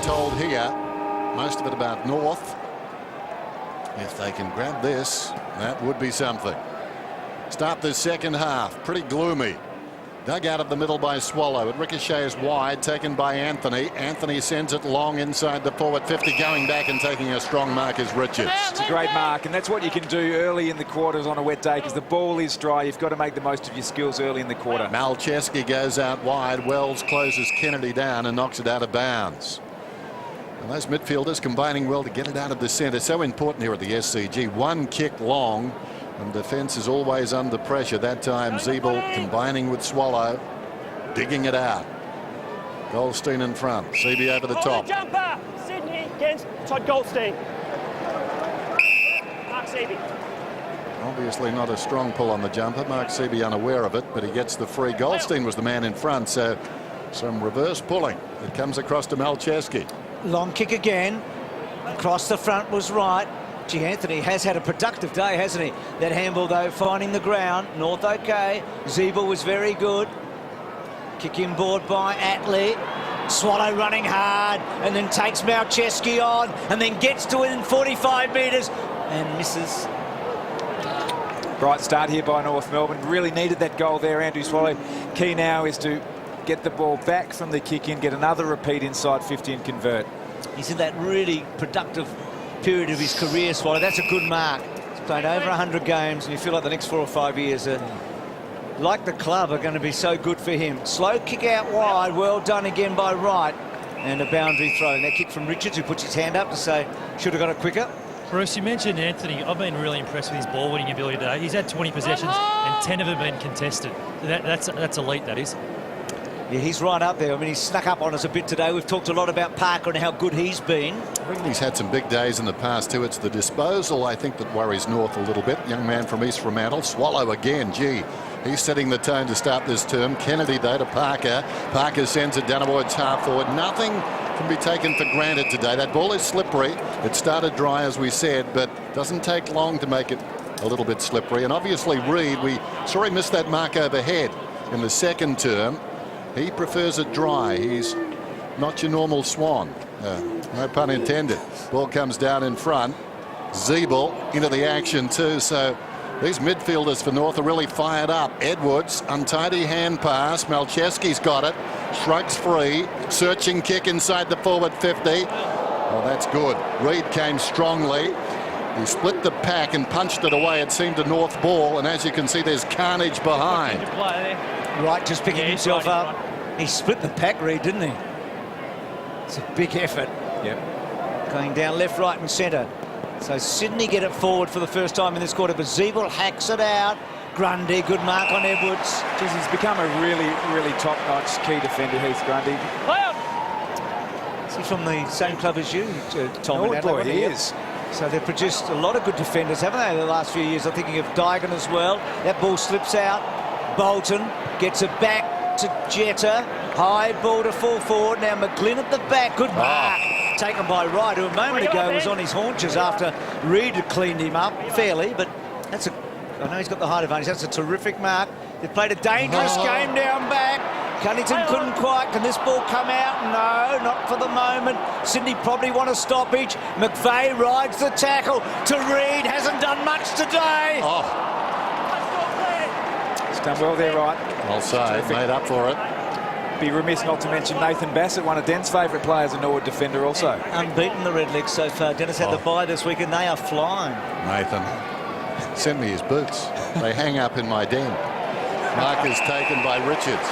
told here, most of it about North. If they can grab this, that would be something. Start the second half, pretty gloomy. Dug out of the middle by Swallow. It ricochets wide, taken by Anthony. Anthony sends it long inside the forward 50. Going back and taking a strong mark is Richards. It's a great mark, and that's what you can do early in the quarters on a wet day, because the ball is dry. You've got to make the most of your skills early in the quarter. Malcheski goes out wide. Wells closes Kennedy down and knocks it out of bounds. And those midfielders combining well to get it out of the centre. So important here at the SCG. One kick long. And defence is always under pressure. That time Zeeble combining with Swallow, digging it out. Goldstein in front. Seavey over the top. Jumper. Sydney against Todd Goldstein. Mark Seavey. Obviously not a strong pull on the jumper. Mark Seavey unaware of it, but he gets the free. Goldstein was the man in front, so some reverse pulling. It comes across to Malcheski. Long kick again. Across the front was right. Gee, Anthony has had a productive day, hasn't he? That handball, though, finding the ground. North okay. Zeeble was very good. Kick inboard by Atley. Swallow running hard and then takes Malcheski on and then gets to within 45 metres and misses. Bright start here by North Melbourne. Really needed that goal there, Andrew Swallow. Key now is to get the ball back from the kick in, get another repeat inside 50 and convert. He's in that really productive period of his career, Swallow. That's a good mark. He's played over 100 games, and you feel like the next 4 or 5 years like the club are going to be so good for him. Slow kick out wide, well done again by Wright, and a boundary throw. And that kick from Richards, who puts his hand up to say should have got it quicker. Bruce, you mentioned Anthony. I've been really impressed with his ball winning ability today. He's had 20 possessions and 10 of them been contested. That's elite, that is. Yeah, he's right up there. I mean, he's snuck up on us a bit today. We've talked a lot about Parker and how good he's been. I reckon he's had some big days in the past too. It's the disposal, I think, that worries North a little bit. Young man from East Fremantle. Swallow again. Gee, he's setting the tone to start this term. Kennedy, though, to Parker. Parker sends it down towards half forward. Nothing can be taken for granted today. That ball is slippery. It started dry, as we said, but doesn't take long to make it a little bit slippery. And obviously Reid, we saw him miss that mark overhead in the second term. He prefers it dry. He's not your normal Swan. No pun intended. Ball comes down in front. Zeeble into the action too. So these midfielders for North are really fired up. Edwards, untidy hand pass. Malcheski's got it. Shrugs free. Searching kick inside the forward 50. Oh, that's good. Reid came strongly. He split the pack and punched it away. It seemed a North ball. And as you can see, there's carnage behind. Right, just picking himself up. He split the pack, Reid, didn't he? It's a big effort. Yep. Going down left, right and centre. So Sydney get it forward for the first time in this quarter, but Zeeble hacks it out. Grundy, good mark on Edwards. Jeez, he's become a really top-notch key defender, Heath Grundy. Is he from the same club as you, Tom? Oh, boy, he is. So they've produced a lot of good defenders, haven't they, the last few years? I'm thinking of Dygan as well. That ball slips out. Bolton gets it back to Jetta. High ball to full forward. Now McGlynn at the back. Good mark. Taken by Wright, who a moment ago was on his haunches after Reid had cleaned him up fairly. But that's I know he's got the height advantage. That's a terrific mark. They've played a dangerous game down back. Cunnington couldn't quite. Can this ball come out? No, not for the moment. Sydney probably want a stoppage. McVeigh rides the tackle to Reid. Hasn't done much today. He's done well there, right? Well saved, made up for it. Be remiss not to mention Nathan Bassett, one of Den's favourite players, a Norwood defender also. Unbeaten the Redlegs so far. Dennis had the bye this week and they are flying. Nathan, send me his boots. They hang up in my den. Mark is taken by Richards.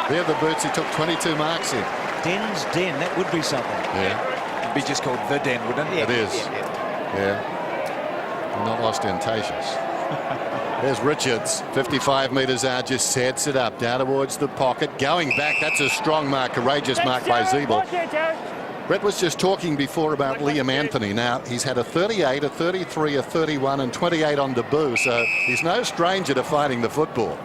They're the boots he took 22 marks in. Den's den, that would be something. Yeah. It'd be just called the Den, wouldn't it? It is. Yeah. I'm not ostentatious. There's Richards, 55 metres out, just sets it up down towards the pocket. Going back, that's a strong mark, courageous mark by Zeeble. Brett was just talking before about Liam Anthony. Now, he's had a 38, a 33, a 31 and 28 on debut, so he's no stranger to fighting the football.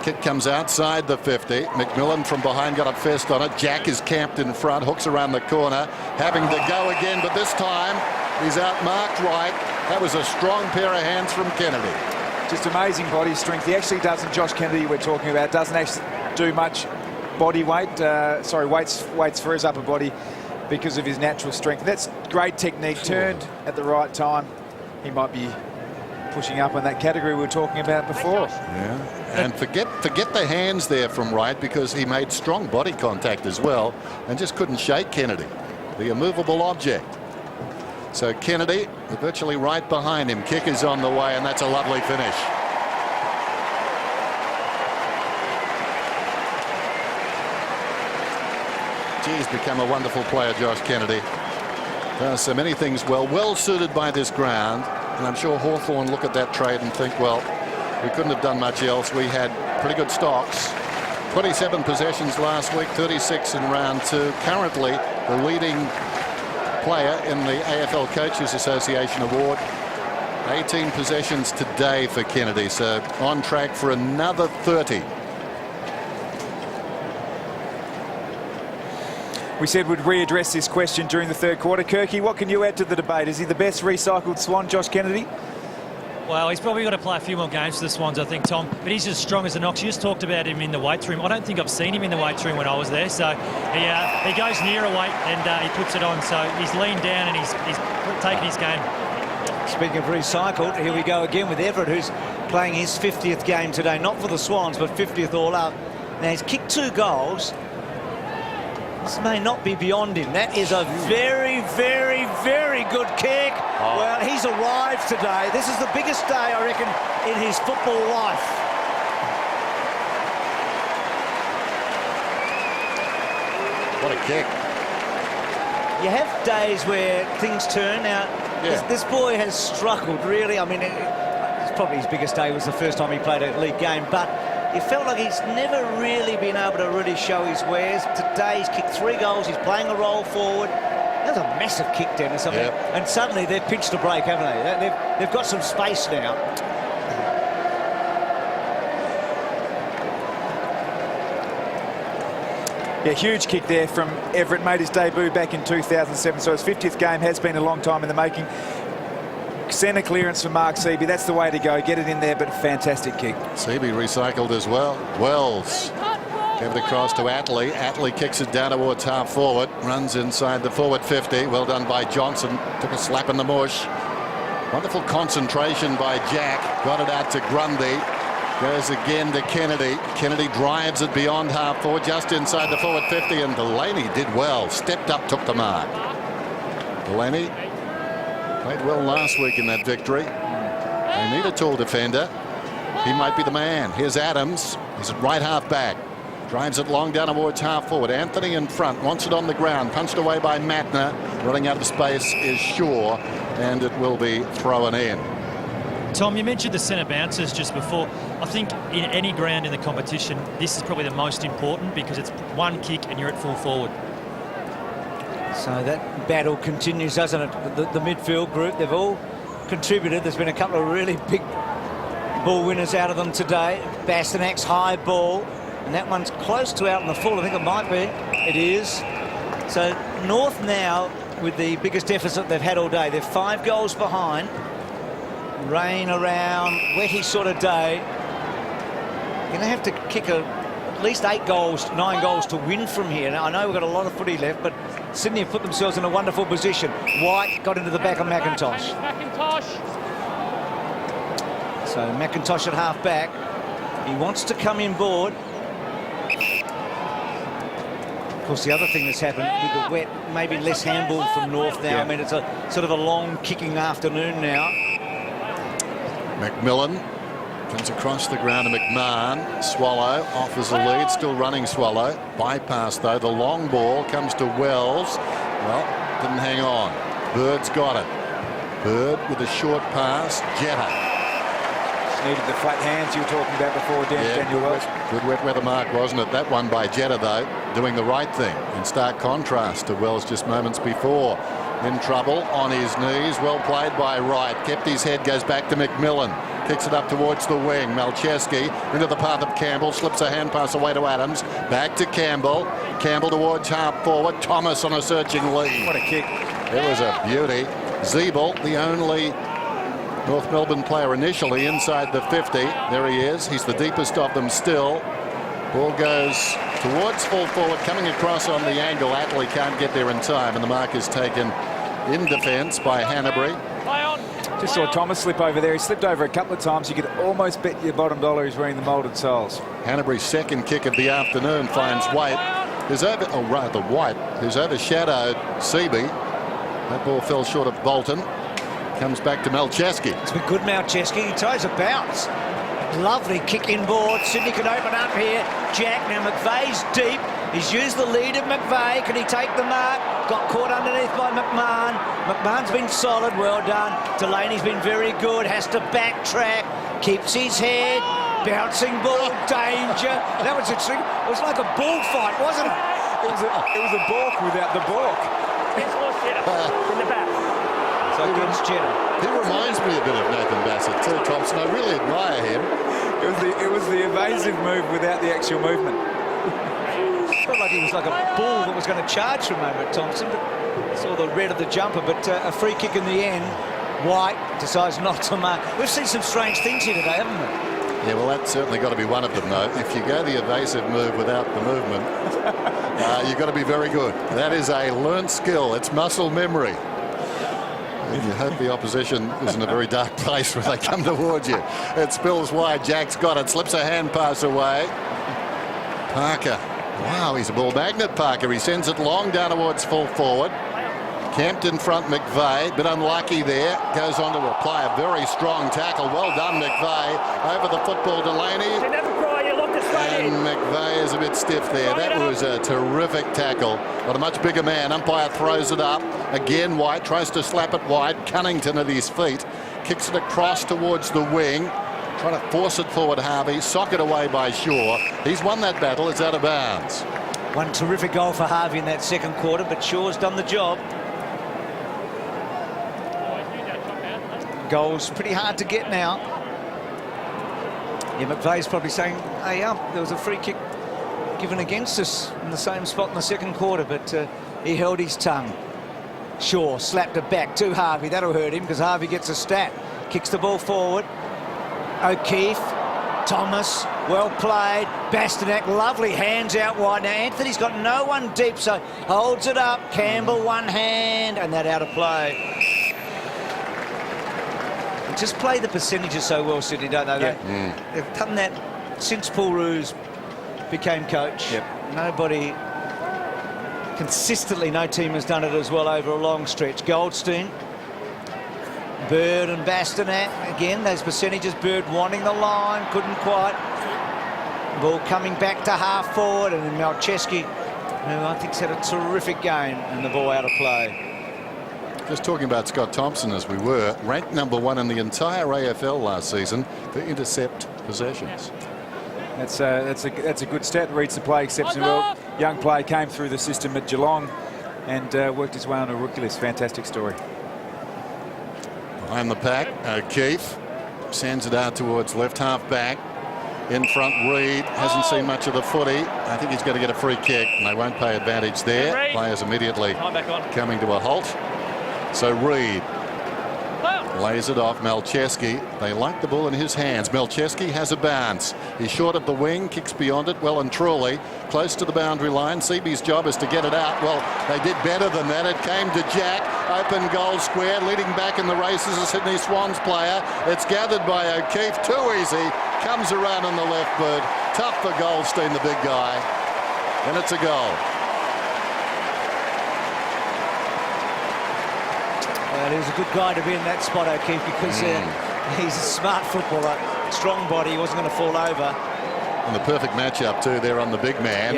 Kick comes outside the 50. McMillan from behind got a fist on it. Jack is camped in front, hooks around the corner, having to go again, but this time he's outmarked Wright. That was a strong pair of hands from Kennedy. Just amazing body strength. He actually doesn't, Josh Kennedy we're talking about, doesn't actually do much body weight. Weights for his upper body. because of his natural strength. That's great technique, turned at the right time. He might be pushing up in that category we were talking about before. Yeah, and forget the hands there from Wright, because he made strong body contact as well and just couldn't shake Kennedy, the immovable object. So Kennedy virtually right behind him. Kick is on the way, and that's a lovely finish. He's become a wonderful player, Josh Kennedy. Does so many things well suited by this ground. And I'm sure Hawthorn look at that trade and think, well, we couldn't have done much else. We had pretty good stocks. 27 possessions last week, 36 in round 2. Currently the leading player in the AFL Coaches Association Award. 18 possessions today for Kennedy, so on track for another 30. We said we'd readdress this question during the third quarter. Kirky, what can you add to the debate? Is he the best recycled Swan, Josh Kennedy? Well, he's probably got to play a few more games for the Swans, I think, Tom. But he's as strong as an ox. You just talked about him in the weights room. I don't think I've seen him in the weights room when I was there. So he goes near a weight and he puts it on. So he's leaned down and he's taken his game. Speaking of recycled, here we go again with Everett, who's playing his 50th game today. Not for the Swans, but 50th all up. Now, he's kicked 2 goals. This may not be beyond him. That is a very, very, very good kick. Oh. Well, he's arrived today. This is the biggest day, I reckon, in his football life. What a kick. You have days where things turn. Now, this boy has struggled, really. I mean, it's probably his biggest day was the first time he played a league game, but it felt like he's never really been able to really show his wares. Today he's kicked 3 goals. He's playing a roll forward. That was a massive kick, Dennis. I mean, and suddenly they've pinched a break, haven't they? They've got some space now. Yeah, huge kick there from Everett. Made his debut back in 2007, so his 50th game has been a long time in the making. Centre clearance for Mark Seaby. That's the way to go. Get it in there, but fantastic kick. Seaby recycled as well. Wells gave it across to Atley. Atley kicks it down towards half forward. Runs inside the forward 50. Well done by Johnson. Took a slap in the mush. Wonderful concentration by Jack. Got it out to Grundy. Goes again to Kennedy. Kennedy drives it beyond half forward, just inside the forward 50, and Delaney did well. Stepped up, took the mark. Delaney played well last week in that victory. They need a tall defender. He might be the man. Here's Adams. He's at right half back. Drives it long down towards half forward. Anthony in front. Wants it on the ground. Punched away by Matner. Running out of space is Shaw. And it will be thrown in. Tom, you mentioned the centre bounces just before. I think in any ground in the competition, this is probably the most important because it's one kick and you're at full forward. So that battle continues, doesn't it? The midfield group, they've all contributed. There's been a couple of really big ball winners out of them today. Bastonak's high ball, and that one's close to out in the full. I think it might be. It is. So North now with the biggest deficit they've had all day. They're 5 goals behind. Rain around, wetty sort of day. You're going to have to kick at least 8 goals, 9 goals to win from here. Now, I know we've got a lot of footy left, but Sydney have put themselves in a wonderful position. White got into the back of McIntosh. So McIntosh at half back. He wants to come in board. Of course, the other thing that's happened with the wet, maybe less handball from North now. I mean, it's a sort of a long kicking afternoon now. McMillan comes across the ground to McMahon. Swallow offers a lead, still running Swallow. Bypass though, the long ball comes to Wells. Well, didn't hang on. Bird's got it. Bird with a short pass. Jetta. Needed the flat hands you were talking about before, Daniel Wells. Good wet weather mark, wasn't it? That one by Jetta though, doing the right thing. In stark contrast to Wells just moments before. In trouble on his knees. Well played by Wright. Kept his head, goes back to McMillan. Kicks it up towards the wing. Malcheski into the path of Campbell. Slips a hand pass away to Adams. Back to Campbell. Campbell towards half forward. Thomas on a searching lead. What a kick. It was a beauty. Zeeble, the only North Melbourne player initially inside the 50. There he is. He's the deepest of them still. Ball goes towards full forward, coming across on the angle. Attlee can't get there in time, and the mark is taken in defence by Hanbury. Just saw Thomas slip over there. He slipped over a couple of times. You could almost bet your bottom dollar he's wearing the moulded soles. Hanbury's second kick of the afternoon finds White, who's overshadowed Seaby. That ball fell short of Bolton. Comes back to Melcheski. It's been good, Melcheski. He tries a bounce. Lovely kick inboard. Sydney can open up here. Jack, now McVeigh's deep. He's used the lead of McVeigh. Can he take the mark? Got caught underneath by McMahon. McMahon's been solid. Well done. Delaney's been very good. Has to backtrack. Keeps his head. Bouncing ball. Danger. That was interesting. It was like a bullfight, wasn't it? It was a balk without the balk. In the back. So against Cheddar. He reminds me a bit of Nathan Bassett too, Thompson. I really admire him. It was the evasive move without the actual movement. Felt like he was like a bull that was going to charge for a moment, Thompson, but saw the red of the jumper. But a free kick in the end. White decides not to mark. We've seen some strange things here today, haven't we? Yeah, well, that's certainly got to be one of them, though. If you go the evasive move without the movement, you've got to be very good. That is a learned skill. It's muscle memory. And you hope the opposition is in a very dark place when they come towards you. It spills wide. Jack's got it. Slips a hand pass away. Parker. Wow, he's a ball magnet, Parker. He sends it long down towards full forward. Camped in front, McVeigh, bit unlucky there. Goes on to apply a very strong tackle. Well done, McVeigh. Over the football, Delaney. And McVeigh is a bit stiff there. That was a terrific tackle. But a much bigger man. Umpire throws it up. Again, White tries to slap it wide. Cunnington at his feet. Kicks it across towards the wing. Trying to force it forward, Harvey. Sock it away by Shaw. He's won that battle. It's out of bounds. One terrific goal for Harvey in that second quarter, but Shaw's done the job. Goals pretty hard to get now. Yeah, McVeigh's probably saying, hey, there was a free kick given against us in the same spot in the second quarter, but he held his tongue. Shaw slapped it back to Harvey. That'll hurt him because Harvey gets a stat. Kicks the ball forward. O'Keefe, Thomas, well played. Bastanak, lovely hands out wide. Now Anthony's got no one deep, so holds it up. Campbell, one hand, and that out of play. They just play the percentages so well, Sydney, don't they? Yeah. They've done that since Paul Roos became coach. Yep. Nobody, consistently, no team has done it as well over a long stretch. Goldstein, Bird and Bastanak, again, those percentages. Bird wanting the line, couldn't quite. Ball coming back to half forward, and then Melcheski, who I think's had a terrific game, and the ball out of play. Just talking about Scott Thompson as we were, ranked #1 in the entire AFL last season for intercept possessions. That's a good stat. Reads the play exceptionally well. Young player came through the system at Geelong and worked his way on a rookie list. Fantastic story. Behind the pack, O'Keefe sends it out towards left half back. In front, Reid hasn't seen much of the footy. I think he's going to get a free kick, and they won't pay advantage there. Players immediately coming to a halt. So Reid lays it off. Melcheski. They like the ball in his hands. Melcheski has a bounce. He's short of the wing, kicks beyond it well and truly. Close to the boundary line. Seaby's job is to get it out. Well, they did better than that. It came to Jack. Open goal square. Leading back in the race is a Sydney Swans player. It's gathered by O'Keefe. Too easy. Comes around on the left boot. Tough for Goldstein, the big guy. And it's a goal. He was a good guy to be in that spot, O'Keefe, because he's a smart footballer, strong body, he wasn't going to fall over. And the perfect matchup too there on the big man,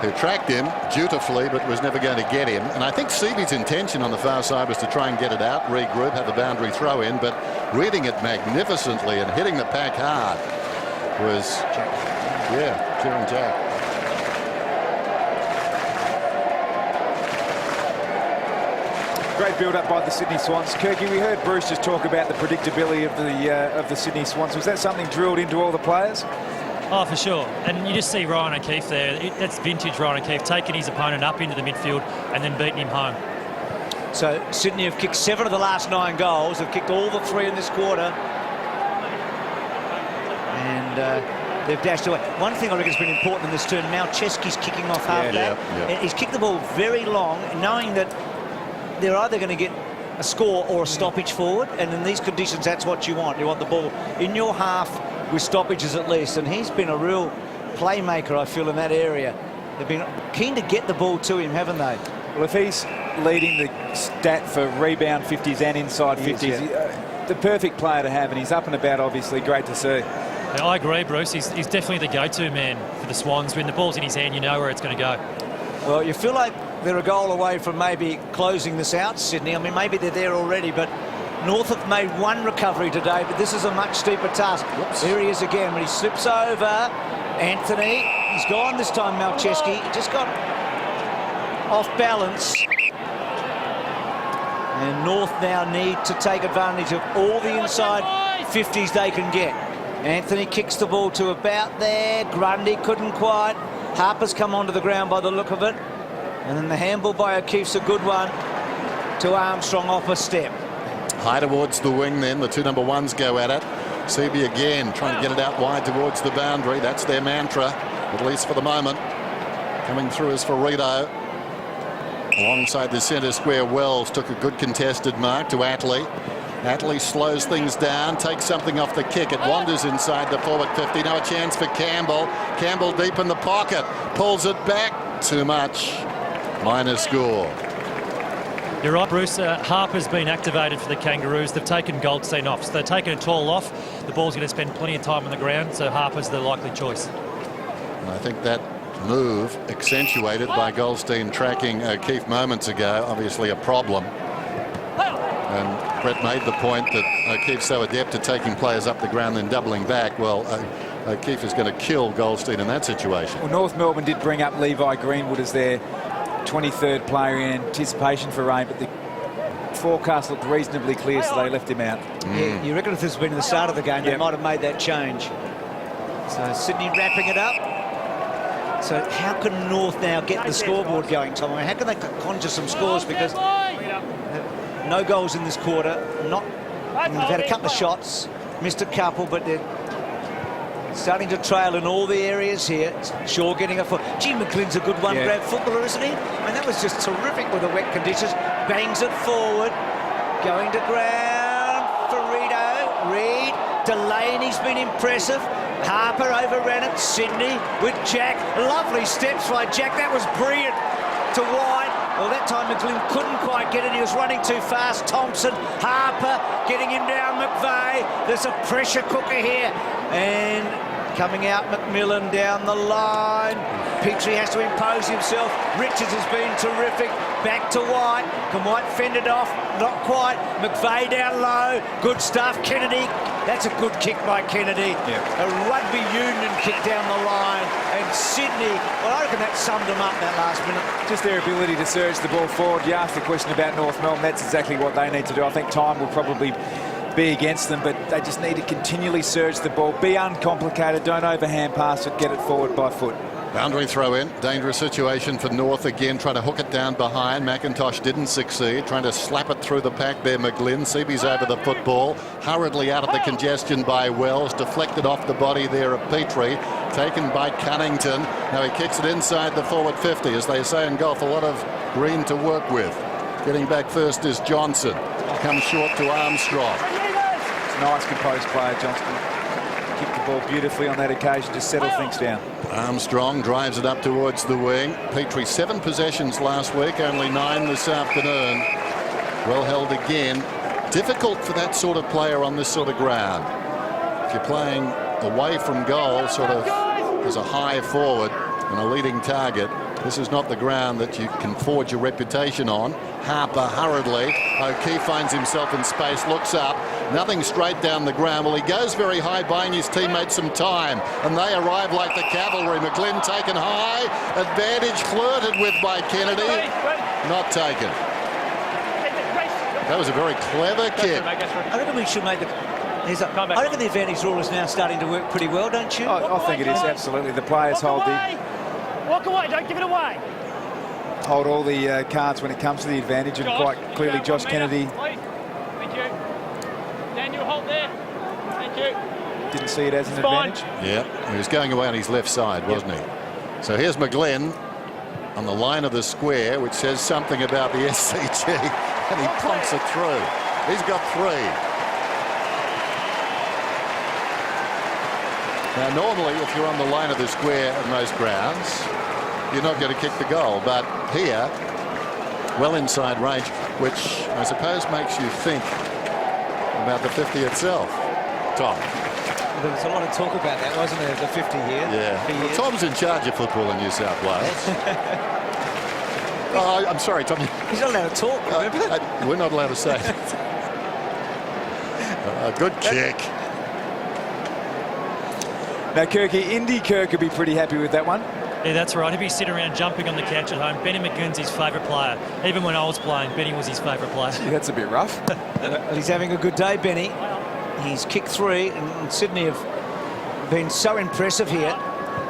who tracked him dutifully but was never going to get him. And I think Seaby's intention on the far side was to try and get it out, regroup, have a boundary throw in, but reading it magnificently and hitting the pack hard was Kieran Jack. Great build-up by the Sydney Swans. Kirky, we heard Bruce just talk about the predictability of the Sydney Swans. Was that something drilled into all the players? Oh, for sure. And you just see Ryan O'Keefe there. That's vintage Ryan O'Keefe, taking his opponent up into the midfield and then beating him home. So Sydney have kicked 7 of the last 9 goals. They've kicked all the 3 in this quarter. And they've dashed away. One thing I reckon has been important in this turn, Malcheski's kicking off half-back. Yeah. He's kicked the ball very long, knowing that they're either going to get a score or a stoppage forward, and in these conditions, that's what you want. You want the ball in your half with stoppages at least, and he's been a real playmaker, I feel, in that area. They've been keen to get the ball to him, haven't they? Well, if he's leading the stat for rebound 50s and inside 50s, the perfect player to have, and he's up and about, obviously. Great to see. Yeah, I agree, Bruce. He's definitely the go-to man for the Swans. When the ball's in his hand, you know where it's going to go. Well, you feel like they're a goal away from maybe closing this out, Sydney. I mean, maybe they're there already, but North have made one recovery today, but this is a much steeper task. Whoops. Here he is again when he slips over. Anthony, he's gone this time, Malcheski. He just got off balance. And North now need to take advantage of all the inside 50s they can get. Anthony kicks the ball to about there. Grundy couldn't quite. Harper's come onto the ground by the look of it. And then the handball by O'Keefe's a good one to Armstrong off a step. High towards the wing then. The two number ones go at it. Seaby again trying to get it out wide towards the boundary. That's their mantra, at least for the moment. Coming through is Ferrito. Alongside the centre square, Wells took a good contested mark to Atley. Atley slows things down, takes something off the kick. It wanders inside the forward 50. Now a chance for Campbell. Campbell deep in the pocket. Pulls it back. Too much. Minor score. You're right, Bruce. Harper's been activated for the Kangaroos. They've taken Goldstein off. So they're taking a tall off. The ball's going to spend plenty of time on the ground, so Harper's the likely choice. And I think that move, accentuated by Goldstein tracking O'Keefe moments ago, obviously a problem. And Brett made the point that O'Keefe's so adept at taking players up the ground and doubling back. Well, O'Keefe is going to kill Goldstein in that situation. Well, North Melbourne did bring up Levi Greenwood as their 23rd player in anticipation for rain, but the forecast looked reasonably clear, so they left him out. Yeah, you reckon if this had been at the start of the game, they might have made that change. So Sydney wrapping it up. So how can North now get the scoreboard going, Tom? I mean, how can they conjure some scores? Because no goals in this quarter. I mean, they've had a couple of shots, missed a couple, but they're starting to trail in all the areas here. Shaw getting a foot. Gee, McGlynn's a good one-grab footballer, isn't he? I mean, that was just terrific with the wet conditions. Bangs it forward. Going to ground. Ferrito. Reed. Delaney's been impressive. Harper overran it. Sydney with Jack. Lovely steps by Jack. That was brilliant to White. Well, that time McGlynn couldn't quite get it. He was running too fast. Thompson, Harper getting him down. McVeigh. There's a pressure cooker here. And coming out, McMillan down the line. Petrie has to impose himself. Richards has been terrific. Back to White. Can White fend it off? Not quite. McVeigh down low. Good stuff. Kennedy. That's a good kick by Kennedy. A rugby union kick down the line. And Sydney, well, I reckon that summed them up that last minute. Just their ability to surge the ball forward. You asked the question about North Melbourne. That's exactly what they need to do. I think time will probably be against them, but they just need to continually surge the ball. Be uncomplicated. Don't overhand pass it. Get it forward by foot. Boundary throw in. Dangerous situation for North again. Trying to hook it down behind. McIntosh didn't succeed. Trying to slap it through the pack there, McGlynn. Seaby's over the football. Hurriedly out of the congestion by Wells. Deflected off the body there of Petrie. Taken by Cunnington. Now he kicks it inside the forward 50. As they say in golf, a lot of green to work with. Getting back first is Johnson. Comes short to Armstrong. It's a nice composed player, Johnston. Kicked the ball beautifully on that occasion to settle things down. Armstrong drives it up towards the wing. Petrie 7 possessions last week, only 9 this afternoon. Well held again. Difficult for that sort of player on this sort of ground. If you're playing away from goal, sort of as a high forward and a leading target, this is not the ground that you can forge your reputation on. Harper hurriedly. O'Keefe finds himself in space, looks up. Nothing straight down the ground. Well, he goes very high, buying his teammates some time. And they arrive like the cavalry. McGlynn taken high. Advantage flirted with by Kennedy. Not taken. That was a very clever kick. I reckon we should make the... I reckon the advantage rule is now starting to work pretty well, don't you? I think it is, absolutely. The players hold Walk away, don't give it away. Hold all the cards when it comes to the advantage, and quite clearly Josh Kennedy. Thank you. Daniel, hold there. Thank you. didn't see it as an Fine. advantage. Yeah, he was going away on his left side, wasn't he? So here's McGlynn on the line of the square, which says something about the SCG, and he plonks it through. He's got 3. Now, normally, if you're on the line of the square in most grounds, you're not going to kick the goal. But here, well inside range, which I suppose makes you think about the 50 itself. Tom. There was a lot of talk about that, wasn't there, the 50 here? Yeah. Well, Tom's in charge of football in New South Wales. Oh, I'm sorry, Tom. He's not allowed to talk, remember? We're not allowed to say it. Good kick. Now, Kirky, Indy Kirk would be pretty happy with that one. Yeah, that's right. He'd be sitting around jumping on the couch at home. Benny McGinn's his favourite player. Even when I was playing, Benny was his favourite player. Gee, that's a bit rough. He's having a good day, Benny. He's kicked 3, and Sydney have been so impressive here.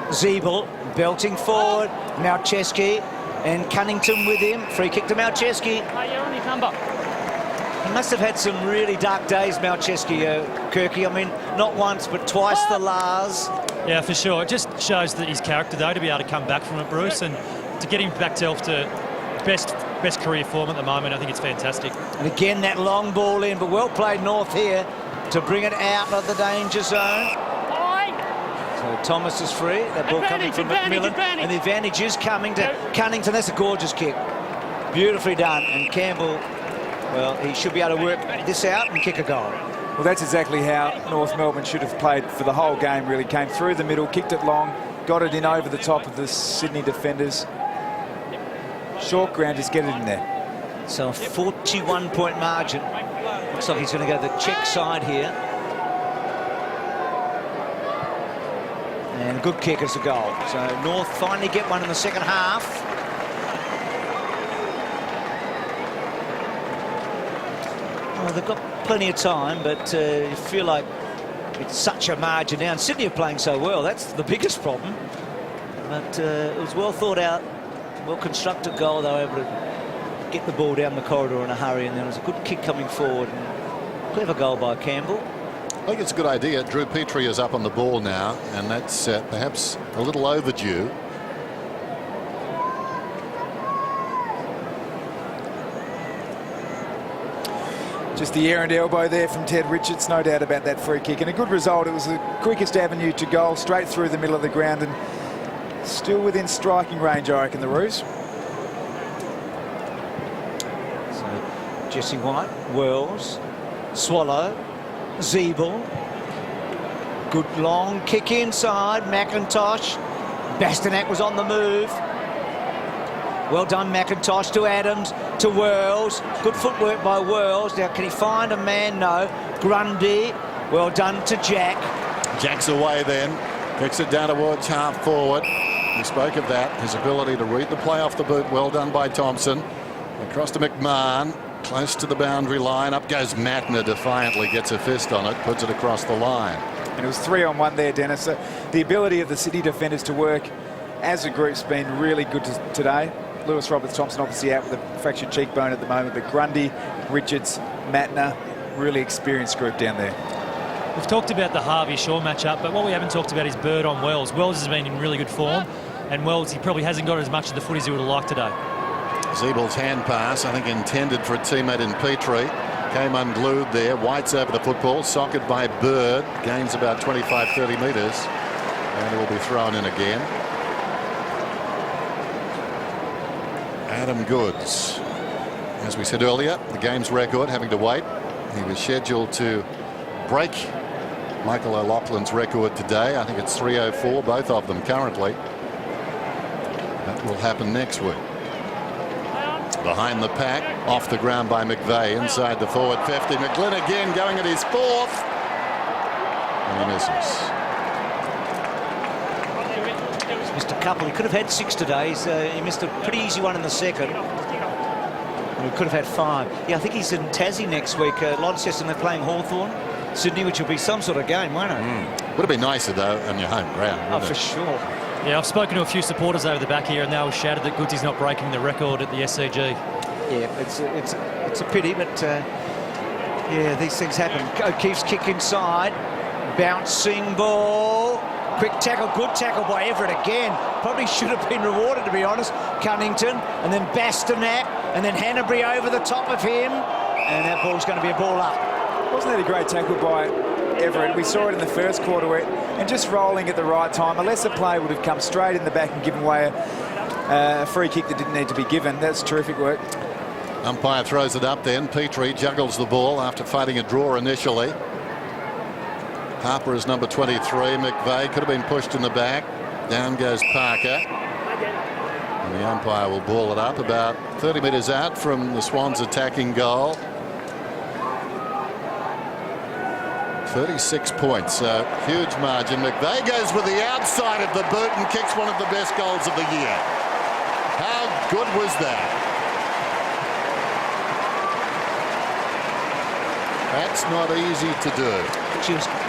Zeeble belting forward. Malcheski and Cunnington with him. Free kick to Malcheski. Hey, you're on his number. He must have had some really dark days, Malcheski, Kirky. I mean, not once, but twice the Lars. Yeah, for sure. It just shows that his character, though, to be able to come back from it, Bruce, and to get him back to best career form at the moment. I think it's fantastic. And again, that long ball in, but well played North here to bring it out of the danger zone. So Thomas is free. That ball coming from McMillan. And the advantage is coming to Cunnington. That's a gorgeous kick. Beautifully done. And Campbell, well, he should be able to work this out and kick a goal. Well, that's exactly how North Melbourne should have played for the whole game, really. Came through the middle, kicked it long, got it in over the top of the Sydney defenders. Short ground, just get it in there. So a 41-point margin. Looks like he's going to go to the Czech side here. And good kick as a goal. So North finally get one in the second half. Well, they've got plenty of time, but you feel like it's such a margin now. And Sydney are playing so well. That's the biggest problem. But it was well thought out, well constructed goal. They were able to get the ball down the corridor in a hurry, and there was a good kick coming forward. And clever goal by Campbell. I think it's a good idea. Drew Petrie is up on the ball now, and that's perhaps a little overdue. Just the errant elbow there from Ted Richards, no doubt about that free kick. And a good result. It was the quickest avenue to goal, straight through the middle of the ground, and still within striking range, I reckon, the Roos. So Jesse White, Wells, Swallow, Zeeble. Good long kick inside. McIntosh. Bastanak was on the move. Well done, McIntosh to Adams, to Wells. Good footwork by Wells. Now, can he find a man? No. Grundy. Well done to Jack. Jack's away then. Kicks it down towards half forward. We spoke of that. His ability to read the play off the boot. Well done by Thompson. Across to McMahon. Close to the boundary line. Up goes Matner. Defiantly gets a fist on it. Puts it across the line. And it was 3-on-1 there, Dennis. So the ability of the City defenders to work as a group's been really good today. Lewis Roberts-Thompson obviously out with a fractured cheekbone at the moment, but Grundy, Richards, Matner, really experienced group down there. We've talked about the Harvey Shaw matchup, but what we haven't talked about is Bird on Wells. Wells has been in really good form, and Wells, he probably hasn't got as much of the foot as he would have liked today. Zeebel's hand pass, I think intended for a teammate in Petrie. Came unglued there. White's over the football, socket by Bird. Gains about 25-30 metres, and it will be thrown in again. Adam Goods, as we said earlier, the game's record having to wait. He was scheduled to break Michael O'Loughlin's record today. I think it's 3:04, both of them currently. That will happen next week. Behind the pack, off the ground by McVeigh, inside the forward 50. McGlynn again going at his fourth, and he misses. Missed a couple. He could have had 6 today. He missed a pretty easy one in the second. And he could have had 5. Yeah, I think he's in Tassie next week. Launceston, they're playing Hawthorn. Sydney, which will be some sort of game, won't it? Would have been nicer, though, on your home ground. Oh, for sure. Yeah, I've spoken to a few supporters over the back here, and they were shouted that Goodsy's not breaking the record at the SCG. Yeah, it's a pity, but yeah, these things happen. O'Keefe's kick inside. Bouncing ball. Quick tackle, good tackle by Everett again. Probably should have been rewarded, to be honest. Cunnington, and then Bastonak, and then Hanbury over the top of him. And that ball's going to be a ball up. Wasn't that a great tackle by Everett? We saw it in the first quarter, and just rolling at the right time. A lesser play would have come straight in the back and given away a free kick that didn't need to be given. That's terrific work. Umpire throws it up then. Petrie juggles the ball after fighting a draw initially. Harper is number 23. McVeigh could have been pushed in the back. Down goes Parker. And the umpire will ball it up about 30 metres out from the Swans' attacking goal. 36 points, so huge margin. McVeigh goes with the outside of the boot and kicks one of the best goals of the year. How good was that? That's not easy to do.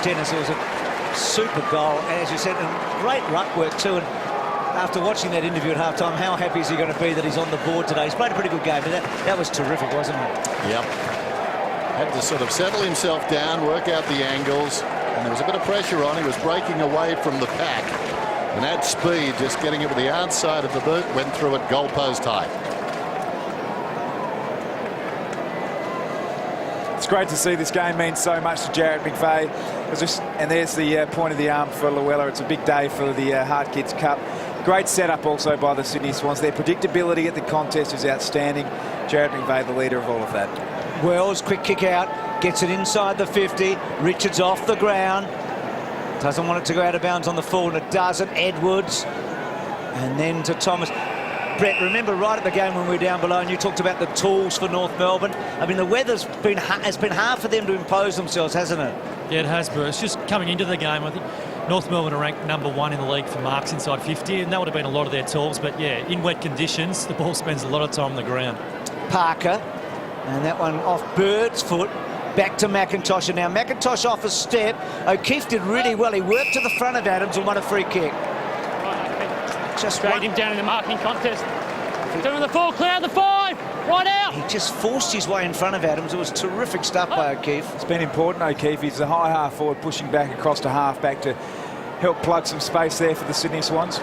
Dennis, it was a super goal, and as you said, and great ruck work too. And after watching that interview at halftime, how happy is he going to be that he's on the board today? He's played a pretty good game, but that was terrific, wasn't it? Yep. Had to sort of settle himself down, work out the angles, and there was a bit of pressure on. He was breaking away from the pack, and at speed, just getting it with the outside of the boot, went through it goalpost high. It's great to see. This game means so much to Jarrett McVeigh. And there's the point of the arm for Luella. It's a big day for the Hart Kids Cup. Great setup also by the Sydney Swans. Their predictability at the contest is outstanding. Jarrett McVeigh, the leader of all of that. Wells, quick kick out, gets it inside the 50. Richards off the ground. Doesn't want it to go out of bounds on the full, and it doesn't. Edwards. And then to Thomas. Brett, remember right at the game when we were down below and you talked about the tools for North Melbourne. I mean, the weather's been hard for them to impose themselves, hasn't it? Yeah, it has, Bruce. Just coming into the game, I think North Melbourne are ranked #1 in the league for marks inside 50, and that would have been a lot of their tools. But yeah, in wet conditions, the ball spends a lot of time on the ground. Parker, and that one off Bird's foot. Back to McIntosh, and now McIntosh off a step. O'Keefe did really well. He worked to the front of Adams and won a free kick. Just straight him down in the marking contest. Doing the 4, clear the 5, right out. He just forced his way in front of Adams. It was terrific stuff by O'Keefe. It's been important, O'Keefe. He's a high half forward, pushing back across to half back to help plug some space there for the Sydney Swans.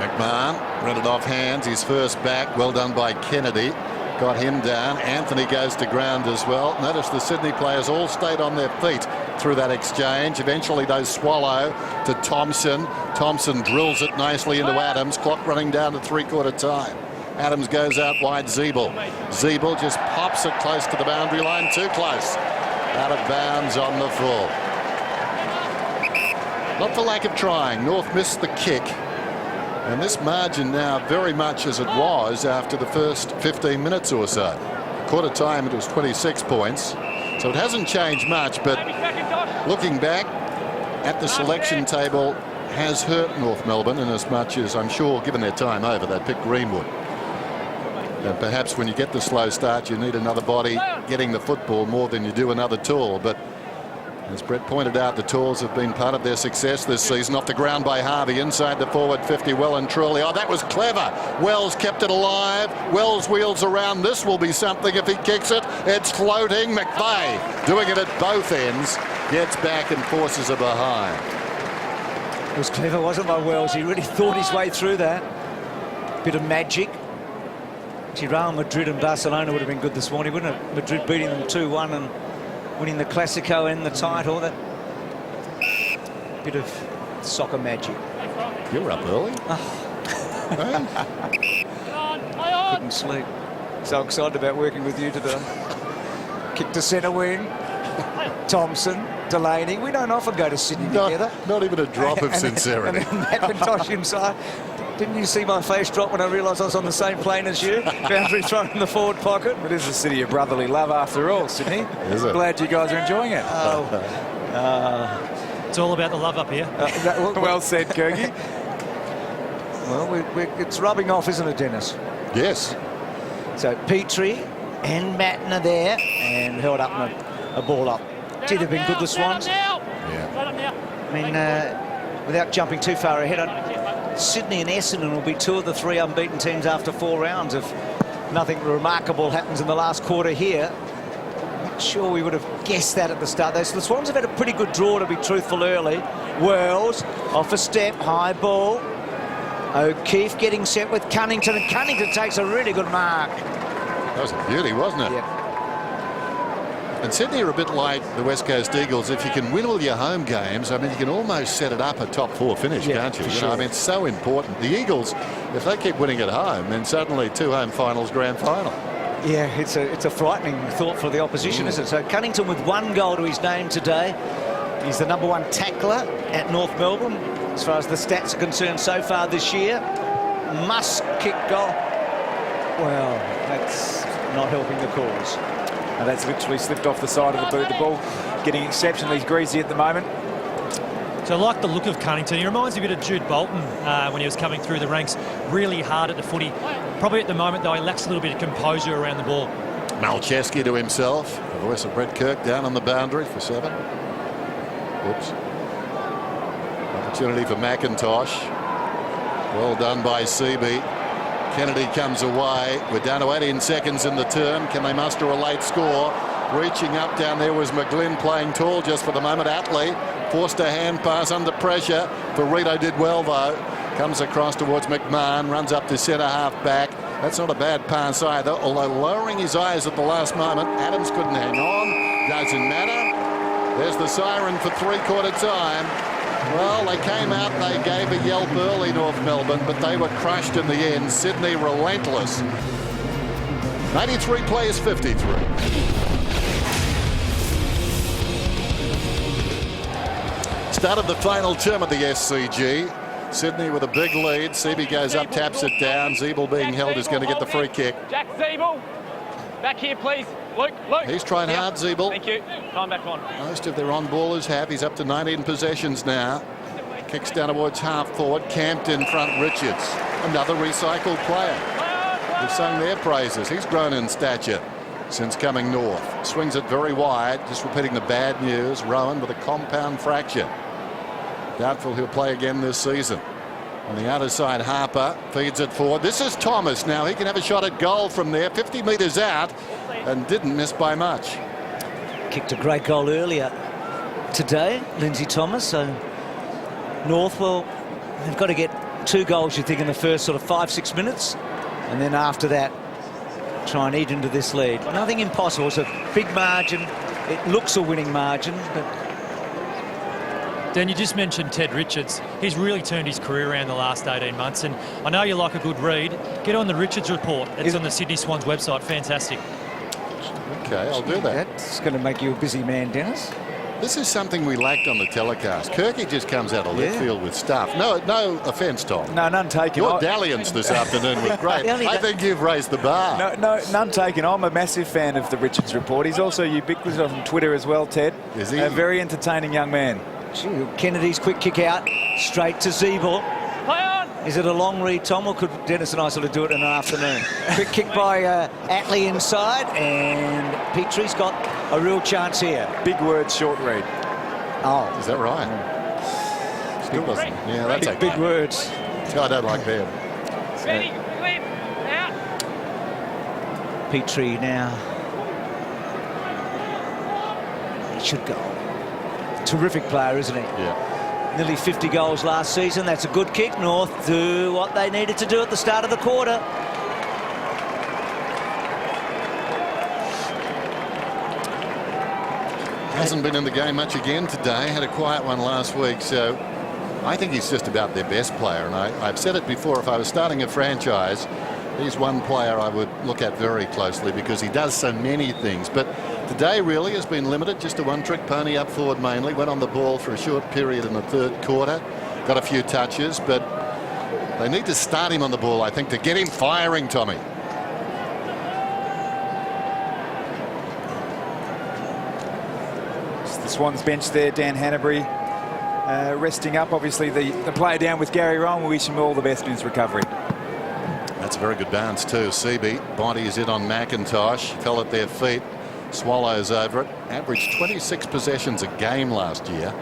McMahon read it off hands. His first back, well done by Kennedy. Got him down. Anthony goes to ground as well. Notice the Sydney players all stayed on their feet through that exchange. Eventually they swallow to Thompson. Thompson drills it nicely into Adams. Clock running down to 3/4 time. Adams goes out wide. Zeeble just pops it close to the boundary line. Too close. Out of bounds on the full. Not for lack of trying. North missed the kick. And this margin now very much as it was after the first 15 minutes or so. Quarter time it was 26 points. So it hasn't changed much, but looking back at the selection table has hurt North Melbourne in as much as I'm sure given their time over they'd pick Greenwood. And perhaps when you get the slow start you need another body getting the football more than you do another tool. But as Brett pointed out, the tools have been part of their success this season. Off the ground by Harvey, inside the forward 50, well and truly. Oh, that was clever. Wells kept it alive. Wells wheels around. This will be something if he kicks it. It's floating. McVeigh doing it at both ends. Gets back and forces it behind. It was clever, wasn't it, by Wells? He really thought his way through that. Bit of magic. Real Madrid and Barcelona would have been good this morning, wouldn't it? Madrid beating them 2-1 and winning the Clasico and the title. That bit of soccer magic. You were up early. Couldn't sleep. So excited about working with you today. Kick to centre wing. Thompson, Delaney. We don't often go to Sydney together. Not even a drop of sincerity. And then McIntosh inside. Didn't you see my face drop when I realised I was on the same plane as you? Boundary thrown in the forward pocket. It is a city of brotherly love after all, Sydney. Is it? Glad you guys are enjoying it. It's all about the love up here. Well said, Kirky. Well, it's rubbing off, isn't it, Dennis? Yes. So Petrie and Matten are there and held up a ball up. Gee, they've been good, the Swans. Yeah. I mean, without jumping too far ahead, Sydney and Essendon will be 2 of the 3 unbeaten teams after 4 rounds if nothing remarkable happens in the last quarter here. sure we would have guessed that at the start. The Swans have had a pretty good draw, to be truthful, early. Wells off a step, high ball. O'Keefe getting set with Cunnington, and Cunnington takes a really good mark. That was a beauty, wasn't it? Yeah. And Sydney are a bit like the West Coast Eagles. If you can win all your home games, I mean, you can almost set it up a top 4 finish, Yeah, can't you? for You sure. know, I mean, it's so important. The Eagles, if they keep winning at home, then suddenly 2 home finals, grand final. Yeah, it's a frightening thought for the opposition, isn't it? So Cunnington with 1 goal to his name today. He's the #1 tackler at North Melbourne, as far as the stats are concerned so far this year. Must kick goal. Well, that's not helping the cause. And that's literally slipped off the side of the boot. The ball getting exceptionally greasy at the moment. So I like the look of Cunnington. He reminds me a bit of Jude Bolton when he was coming through the ranks, really hard at the footy. Probably at the moment, though, he lacks a little bit of composure around the ball. Malcheski to himself. The voice of Brett Kirk down on the boundary for 7. Oops. Opportunity for McIntosh. Well done by Seaby. Kennedy comes away. We're down to 18 seconds in the term. Can they muster a late score? Reaching up down there was McGlynn, playing tall just for the moment. Atley forced a hand pass under pressure. Burrito did well, though. Comes across towards McMahon, runs up to centre half back. That's not a bad pass either, although lowering his eyes at the last moment. Adams couldn't hang on. Doesn't matter. There's the siren for 3/4 time. Well, they came out, they gave a yelp early, North Melbourne, but they were crushed in the end. Sydney relentless. 93 plays 53. Start of the final term of the SCG. Sydney with a big lead. Seaby goes up, taps it down. Zeeble being held is going to get the free kick. Jack Zeeble. Back here, please. Luke. He's trying hard, Zeeble. Thank you. Time back on. Most of their on-ballers have. He's up to 19 possessions now. Kicks down towards half forward. Camped in front, Richards. Another recycled player. We've sung their praises. He's grown in stature since coming north. Swings it very wide. Just repeating the bad news. Rowan with a compound fracture. Doubtful he'll play again this season. On the outer side, Harper feeds it forward. This is Thomas now. He can have a shot at goal from there. 50 metres out and didn't miss by much. Kicked a great goal earlier today, Lindsay Thomas. So North, well, they've got to get 2 goals, you think, in the first sort of 5-6 minutes. And then after that, try and eat into this lead. Nothing impossible. It's a big margin. It looks a winning margin, but... Dan, you just mentioned Ted Richards. He's really turned his career around the last 18 months, and I know you like a good read. Get on the Richards report. It's on the Sydney Swans website. Fantastic. Okay, I'll do that. That's going to make you a busy man, Dennis. This is something we lacked on the telecast. Kirky just comes out of left field with stuff. No offence, Tom. No, none taken. Your dalliance this afternoon was great. I think you've raised the bar. No, none taken. I'm a massive fan of the Richards report. He's also ubiquitous on Twitter as well, Ted. Is he? A very entertaining young man. Kennedy's quick kick out, straight to Zeeble. Play on. Is it a long read, Tom, or could Dennis and I sort of do it in an afternoon? Quick kick by Atley inside, and Petrie's got a real chance here. Big words, short read. Oh, Is that right? Still doesn't. Yeah, that's okay. big words. I don't like them. Ready, clear, out. Petrie now. He should go. Terrific player, isn't he? Yeah. Nearly 50 goals last season. That's a good kick. North do what they needed to do at the start of the quarter. Hasn't been in the game much again today. Had a quiet one last week, so I think he's just about their best player. And I've said it before, if I was starting a franchise, he's one player I would look at very closely because he does so many things. But today really has been limited, just a one-trick pony up forward mainly. Went on the ball for a short period in the 3rd quarter. Got a few touches, but they need to start him on the ball, I think, to get him firing, Tommy. It's the Swans bench there, Dan Hanbury resting up. Obviously, the player down with Gary Rowan. We wish him all the best in his recovery. That's a very good bounce too. Seaby bodies it on McIntosh. Fell at their feet. Swallows over it. Averaged 26 possessions a game last year.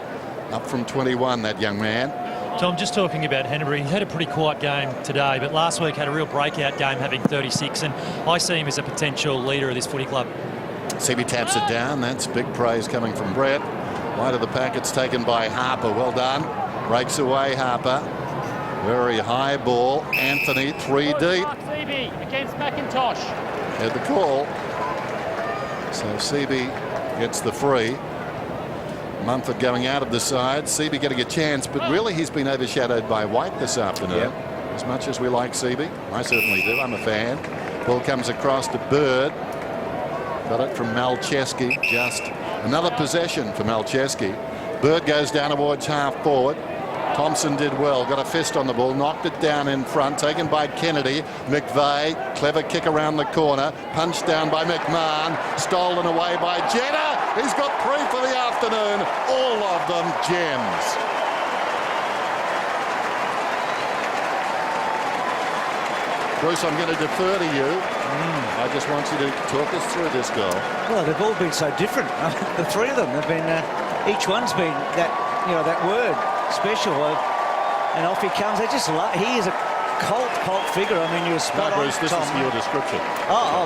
Up from 21, that young man. Tom, just talking about Henry, he had a pretty quiet game today, but last week had a real breakout game, having 36, and I see him as a potential leader of this footy club. Seaby taps it down. That's big praise coming from Brett. Wide of the pack, it's taken by Harper. Well done. Breaks away, Harper. Very high ball. Anthony, 3 deep. Seaby against McIntosh. Had the call. So Seaby gets the free. Mumford going out of the side. Seaby getting a chance, but really he's been overshadowed by White this afternoon. As much as we like Seaby, I certainly do. I'm a fan. Ball comes across to Bird. Got it from Malcheski. Just another possession for Malcheski. Bird goes down towards half forward. Thompson did well. Got a fist on the ball. Knocked it down in front. Taken by Kennedy. McVeigh. Clever kick around the corner. Punched down by McMahon. Stolen away by Jenner. He's got 3 for the afternoon. All of them gems. Bruce, I'm going to defer to you. I just want you to talk us through this goal. Well, they've all been so different. The 3 of them have been. Each one's been that word special. And off he comes. They just he is a cult figure. I mean, you're spot on, Bruce, this Tom. is your description. Oh,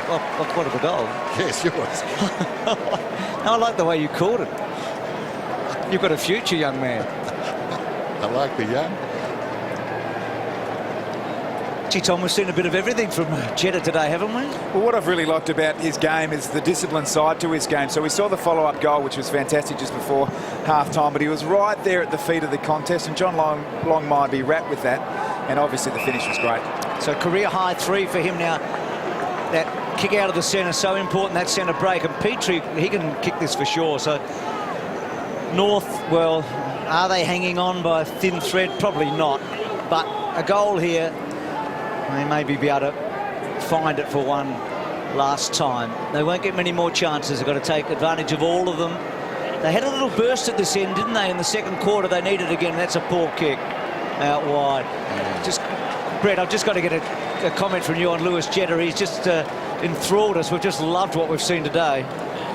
what a goal. Yes, yours. I like the way you called it. You've got a future, young man. I like the young. Gee, Tom, we've seen a bit of everything from Jetta today, haven't we? Well, what I've really liked about his game is the disciplined side to his game. So we saw the follow-up goal, which was fantastic just before half-time, but he was right there at the feet of the contest, and John Long might be wrapped with that, and obviously the finish was great. So career-high 3 for him now. That kick out of the centre, so important, that centre break, and Petrie, he can kick this for sure. So North, well, are they hanging on by a thin thread? Probably not, but a goal here. They maybe be able to find it for one last time. They won't get many more chances. They've got to take advantage of all of them. They had a little burst at this end, didn't they? In the second quarter, they need it again. That's a poor kick out wide. Just, Brett, I've just got to get a comment from you on Lewis Jetta. He's just enthralled us. We've just loved what we've seen today.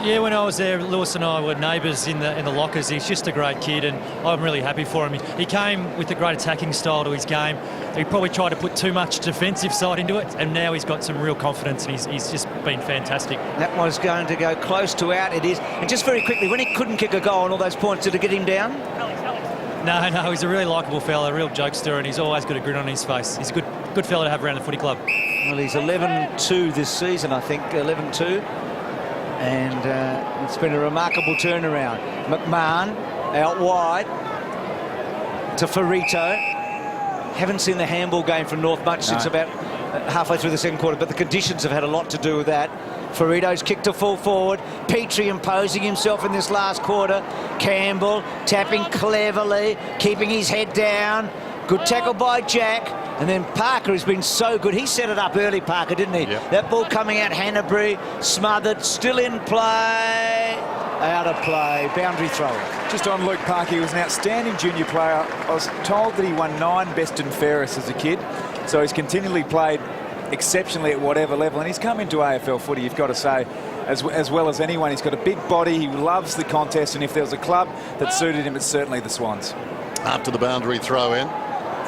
Yeah, when I was there, Lewis and I were neighbours in the lockers. He's just a great kid, and I'm really happy for him. He came with a great attacking style to his game. He probably tried to put too much defensive side into it, and now he's got some real confidence, and he's just been fantastic. That was going to go close to out. It is. And just very quickly, when he couldn't kick a goal on all those points, did it get him down? No, he's a really likeable fella, a real jokester, and he's always got a grin on his face. He's a good fella to have around the footy club. Well, he's 11-2 this season, I think, 11-2. And it's been a remarkable turnaround. McMahon out wide to Ferrito. Haven't seen the handball game from North much since about halfway through the second quarter, but the conditions have had a lot to do with that. Ferrito's kick to full forward. Petrie imposing himself in this last quarter. Campbell tapping cleverly, keeping his head down. Good tackle by Jack. And then Parker has been so good. He set it up early, Parker, didn't he? Yep. That ball coming out, Hanbury, smothered, still in play. Out of play, boundary throw. Just on Luke Parker, he was an outstanding junior player. I was told that he won 9 best and fairest as a kid. So he's continually played exceptionally at whatever level. And he's come into AFL footy, you've got to say, as well as anyone. He's got a big body. He loves the contest. And if there was a club that suited him, it's certainly the Swans. After the boundary throw in.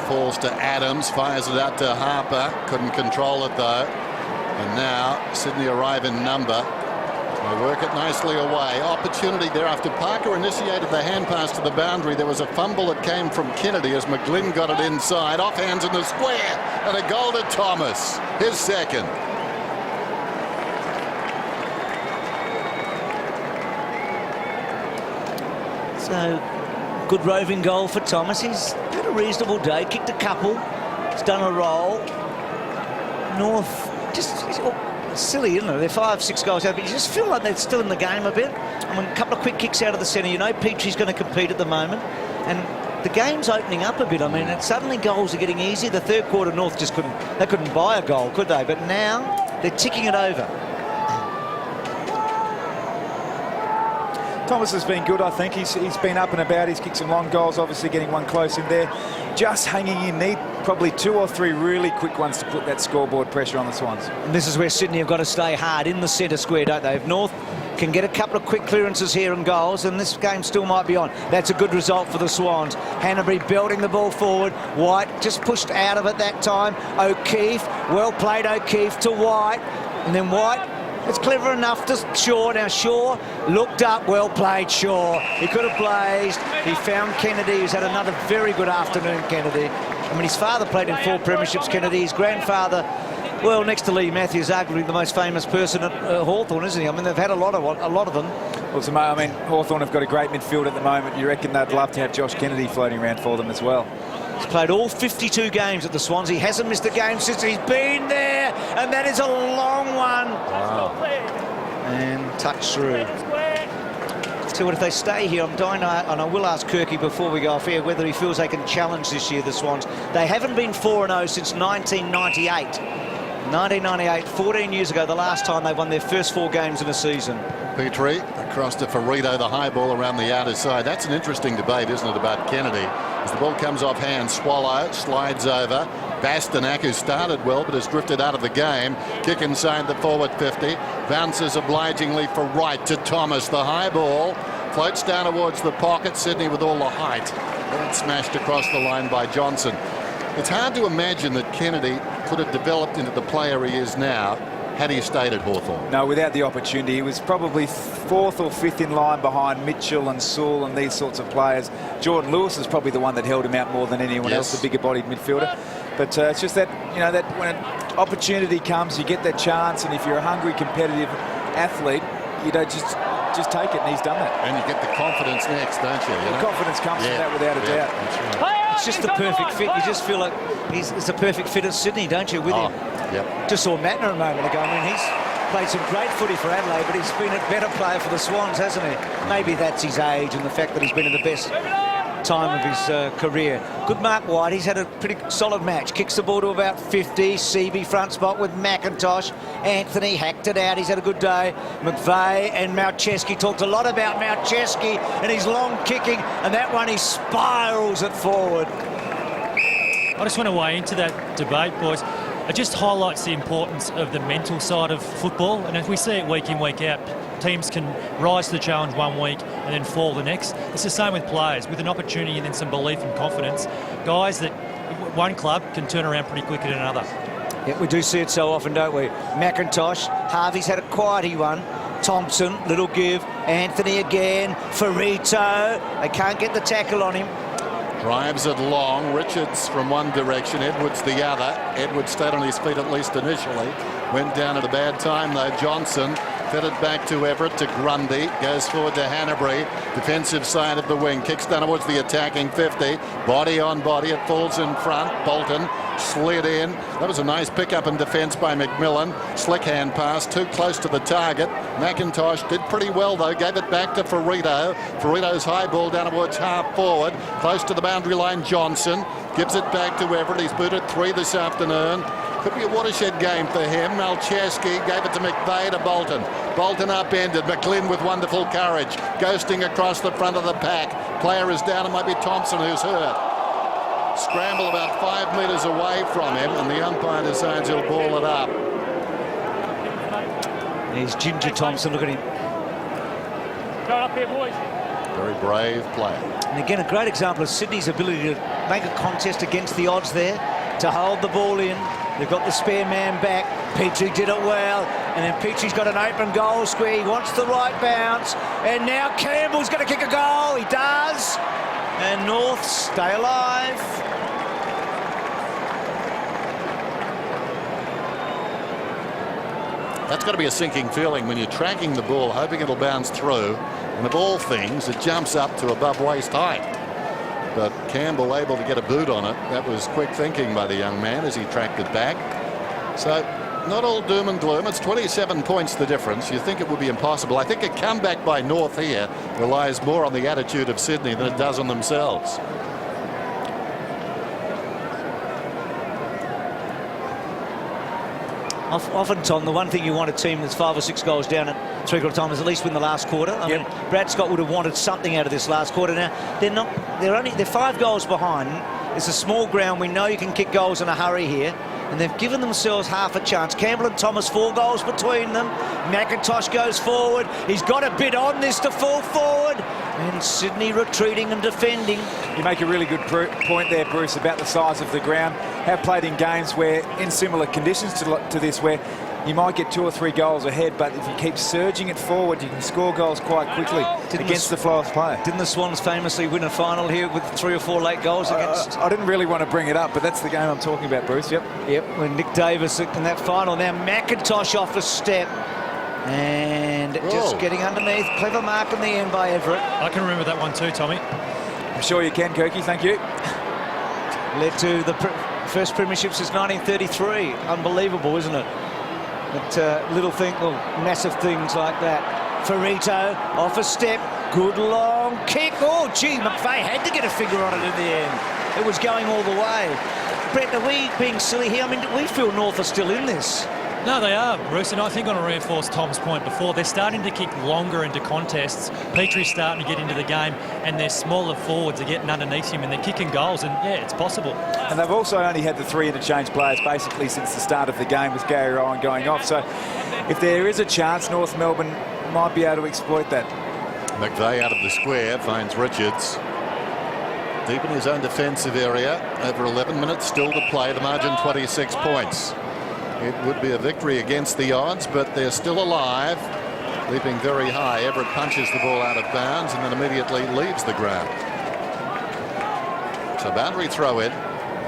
Falls to Adams, fires it out to Harper, couldn't control it though. And now Sydney arrive in number. They work it nicely away. Opportunity there after Parker initiated the hand pass to the boundary. There was a fumble that came from Kennedy as McGlynn got it inside. Off hands in the square, and a goal to Thomas, his second. So, good roving goal for Thomas. He's had a reasonable day, kicked a couple, he's done a roll. North, just silly, isn't it? They're 5-6 goals out, but you just feel like they're still in the game a bit. I mean, a couple of quick kicks out of the centre. You know, Petrie's going to compete at the moment, and the game's opening up a bit. I mean, suddenly goals are getting easier. The third quarter, North just couldn't buy a goal, could they? But now they're ticking it over. Thomas has been good, I think. He's been up and about. He's kicked some long goals, obviously getting one close in there. Just hanging in. Need probably 2 or 3 really quick ones to put that scoreboard pressure on the Swans. And this is where Sydney have got to stay hard in the centre square, don't they? If North can get a couple of quick clearances here and goals, and this game still might be on. That's a good result for the Swans. Hanbury belting the ball forward. White just pushed out of it that time. O'Keefe, well played O'Keefe to White. And then White It's clever enough to Shaw. Now Shaw looked up, well played Shaw. He could have blazed. He found Kennedy, who's had another very good afternoon, Kennedy. I mean, his father played in 4 premierships, Kennedy. His grandfather, well, next to Lee Matthews, arguably the most famous person at Hawthorn, isn't he? I mean, they've had a lot of them. Well, I mean, Hawthorn have got a great midfield at the moment. You reckon they'd love to have Josh Kennedy floating around for them as well? He's played all 52 games at the Swans. He hasn't missed a game since he's been there, and that is a long one. Wow. And touch through. So what if they stay here? I'm dying to, and I will ask Kirky before we go off air whether he feels they can challenge this year, the Swans. They haven't been 4-0 since 1998. 1998, 14 years ago, the last time they won their first 4 games in a season. Petrie across to Ferrito, the high ball around the outer side. That's an interesting debate, isn't it, about Kennedy? As the ball comes off hand, Swallow slides over. Bastanak, who started well but has drifted out of the game. Kick inside the forward 50. Bounces obligingly for right to Thomas. The high ball floats down towards the pocket. Sydney with all the height. Then it's smashed across the line by Johnson. It's hard to imagine that Kennedy could have developed into the player he is now had he stayed at Hawthorn. No, without the opportunity. He was probably 4th or 5th in line behind Mitchell and Sewell and these sorts of players. Jordan Lewis is probably the one that held him out more than anyone else, the bigger-bodied midfielder. But it's just that, you know, that when an opportunity comes, you get that chance, and if you're a hungry, competitive athlete, you don't just take it, and he's done that. And you get the confidence next, don't you? The confidence comes from that without a doubt. That's right. It's just the perfect fit. You just feel like it's the perfect fit at Sydney, don't you, with him? Yep. Just saw Mattner a moment ago. I mean, he's played some great footy for Adelaide, but he's been a better player for the Swans, hasn't he? Maybe that's his age and the fact that he's been in the best time of his career. Good Mark White. He's had a pretty solid match. Kicks the ball to about 50. Seavey front spot with McIntosh. Anthony hacked it out. He's had a good day. McVeigh and Malcheski. Talked a lot about Malcheski and his long kicking, and that one he spirals it forward. I just want to weigh into that debate, boys. It just highlights the importance of the mental side of football, and if we see it week in, week out, teams can rise to the challenge one week and then fall the next. It's the same with players, with an opportunity and then some belief and confidence. Guys that one club can turn around pretty quick at another. Yeah, we do see it so often, don't we? McIntosh, Harvey's had a quiety one. Thompson, little give. Anthony again. Ferrito. They can't get the tackle on him. Drives it long. Richards from one direction, Edwards the other. Edwards stayed on his feet at least initially. Went down at a bad time though. Johnson fed it back to Everett, to Grundy. Goes forward to Hanbury. Defensive side of the wing. Kicks down towards the attacking 50. Body on body. It falls in front. Bolton slid in. That was a nice pickup in defence by McMillan. Slick hand pass. Too close to the target. McIntosh did pretty well though. Gave it back to Ferrito. Ferrito's high ball down towards half forward. Close to the boundary line. Johnson gives it back to Everett. He's booted 3 this afternoon. Could be a watershed game for him. Malcheski gave it to McVeigh to Bolton. Bolton upended. McLean with wonderful courage. Ghosting across the front of the pack. Player is down. It might be Thompson who's hurt. Scramble about 5 metres away from him, and the umpire decides he'll ball it up. There's Ginger Thompson. Look at him. Go up here, boys. Very brave player. And again, a great example of Sydney's ability to make a contest against the odds there, to hold the ball in. They've got the spare man back. Petrie did it well. And then Petrie's got an open goal square. He wants the right bounce. And now Campbell's going to kick a goal. He does. And North stay alive. That's got to be a sinking feeling when you're tracking the ball, hoping it'll bounce through. And of all things, it jumps up to above waist height. But Campbell able to get a boot on it. That was quick thinking by the young man as he tracked it back. So not all doom and gloom. It's 27 points the difference. You think it would be impossible. I think a comeback by North here relies more on the attitude of Sydney than it does on themselves. Often, Tom, the one thing you want a team that's 5 or 6 goals down at three-quarter time is at least win the last quarter. I mean, Brad Scott would have wanted something out of this last quarter. Now they're not. They're 5 goals behind. It's a small ground. We know you can kick goals in a hurry here, and they've given themselves half a chance. Campbell and Thomas 4 goals between them. McIntosh goes forward. He's got a bit on this to fall forward. And Sydney retreating and defending. You make a really good point there, Bruce, about the size of the ground. Have played in games where, in similar conditions to this, where you might get 2 or 3 goals ahead, but if you keep surging it forward, you can score goals quite quickly against the flow of play. Didn't the Swans famously win a final here with 3 or 4 late goals against? I didn't really want to bring it up, but that's the game I'm talking about, Bruce. Yep. When Nick Davis in that final. Now McIntosh off a step. And just getting underneath. Clever mark in the end by Everett. I can remember that one too, Tommy. I'm sure you can, Kirky. Thank you. Led to the first premiership since 1933. Unbelievable, isn't it? But massive things like that. Ferrito off a step. Good long kick. Oh, gee, McVeigh had to get a finger on it in the end. It was going all the way. Brett, are we being silly here? I mean, we feel North are still in this. No, they are, Bruce, and I think I want to reinforce Tom's point before. They're starting to kick longer into contests. Petrie's starting to get into the game, and their smaller forwards are getting underneath him, and they're kicking goals, and yeah, it's possible. And they've also only had the 3 interchange players basically since the start of the game with Gary Rowan going off. So if there is a chance, North Melbourne might be able to exploit that. McVeigh out of the square finds Richards. Deep in his own defensive area. Over 11 minutes still to play. The margin 26 points. It would be a victory against the odds, but they're still alive. Leaping very high. Everett punches the ball out of bounds and then immediately leaves the ground. So boundary throw in.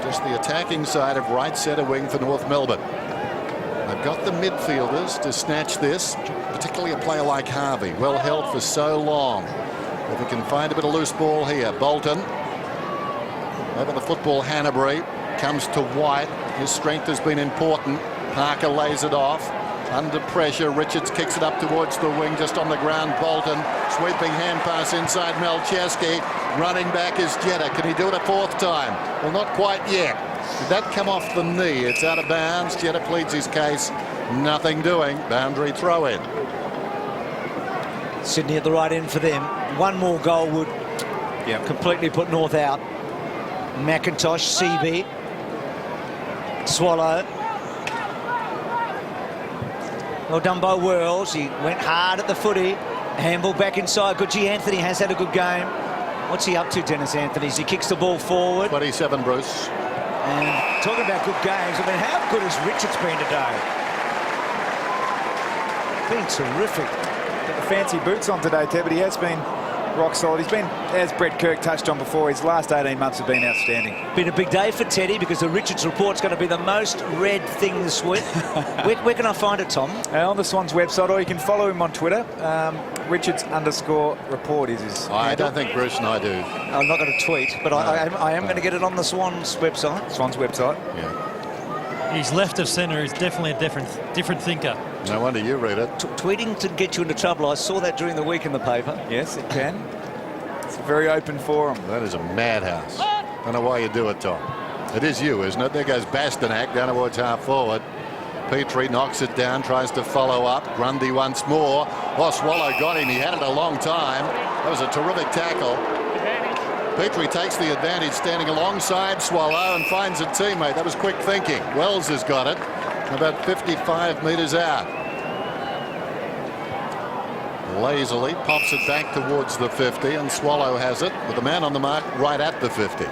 Just the attacking side of right centre wing for North Melbourne. They've got the midfielders to snatch this, particularly a player like Harvey. Well held for so long. If he can find a bit of loose ball here. Bolton. Over the football, Hanbury. Comes to White. His strength has been important. Parker lays it off. Under pressure, Richards kicks it up towards the wing, just on the ground. Bolton, sweeping hand pass inside Malcheski. Running back is Jetta. Can he do it a 4th time? Well, not quite yet. Did that come off the knee? It's out of bounds. Jetta pleads his case. Nothing doing. Boundary throw in. Sydney at the right end for them. One more goal would completely put North out. McIntosh, CB. Swallow. Well done by Worrells. He went hard at the footy. Handball back inside. Good. Anthony has had a good game. What's he up to, Dennis Anthony? He kicks the ball forward. 27, Bruce. And talking about good games, I mean, how good has Richards been today? Been terrific. Got the fancy boots on today, Ted, but he has been rock solid. He's been, as Brett Kirk touched on before, his last 18 months have been outstanding. Been a big day for Teddy because the Richards report's going to be the most read thing this week. where can I find it, Tom? On the Swans website, or you can follow him on Twitter. Richards_report is his I handle. don't think Bruce and I do. I'm not going to tweet, but I am going to get it on the Swans website. Swans website. Yeah. He's left of centre. He's definitely a different thinker. No wonder you read it. Tweeting to get you into trouble. I saw that during the week in the paper. Yes, it can. It's a very open forum. That is a madhouse. I don't know why you do it, Tom. It is you, isn't it? There goes Bastanak down towards half forward. Petrie knocks it down, tries to follow up. Grundy once more. Oh, Swallow got him. He had it a long time. That was a terrific tackle. Petrie takes the advantage standing alongside Swallow and finds a teammate. That was quick thinking. Wells has got it about 55 metres out. Lazily pops it back towards the 50 and Swallow has it with the man on the mark right at the 50.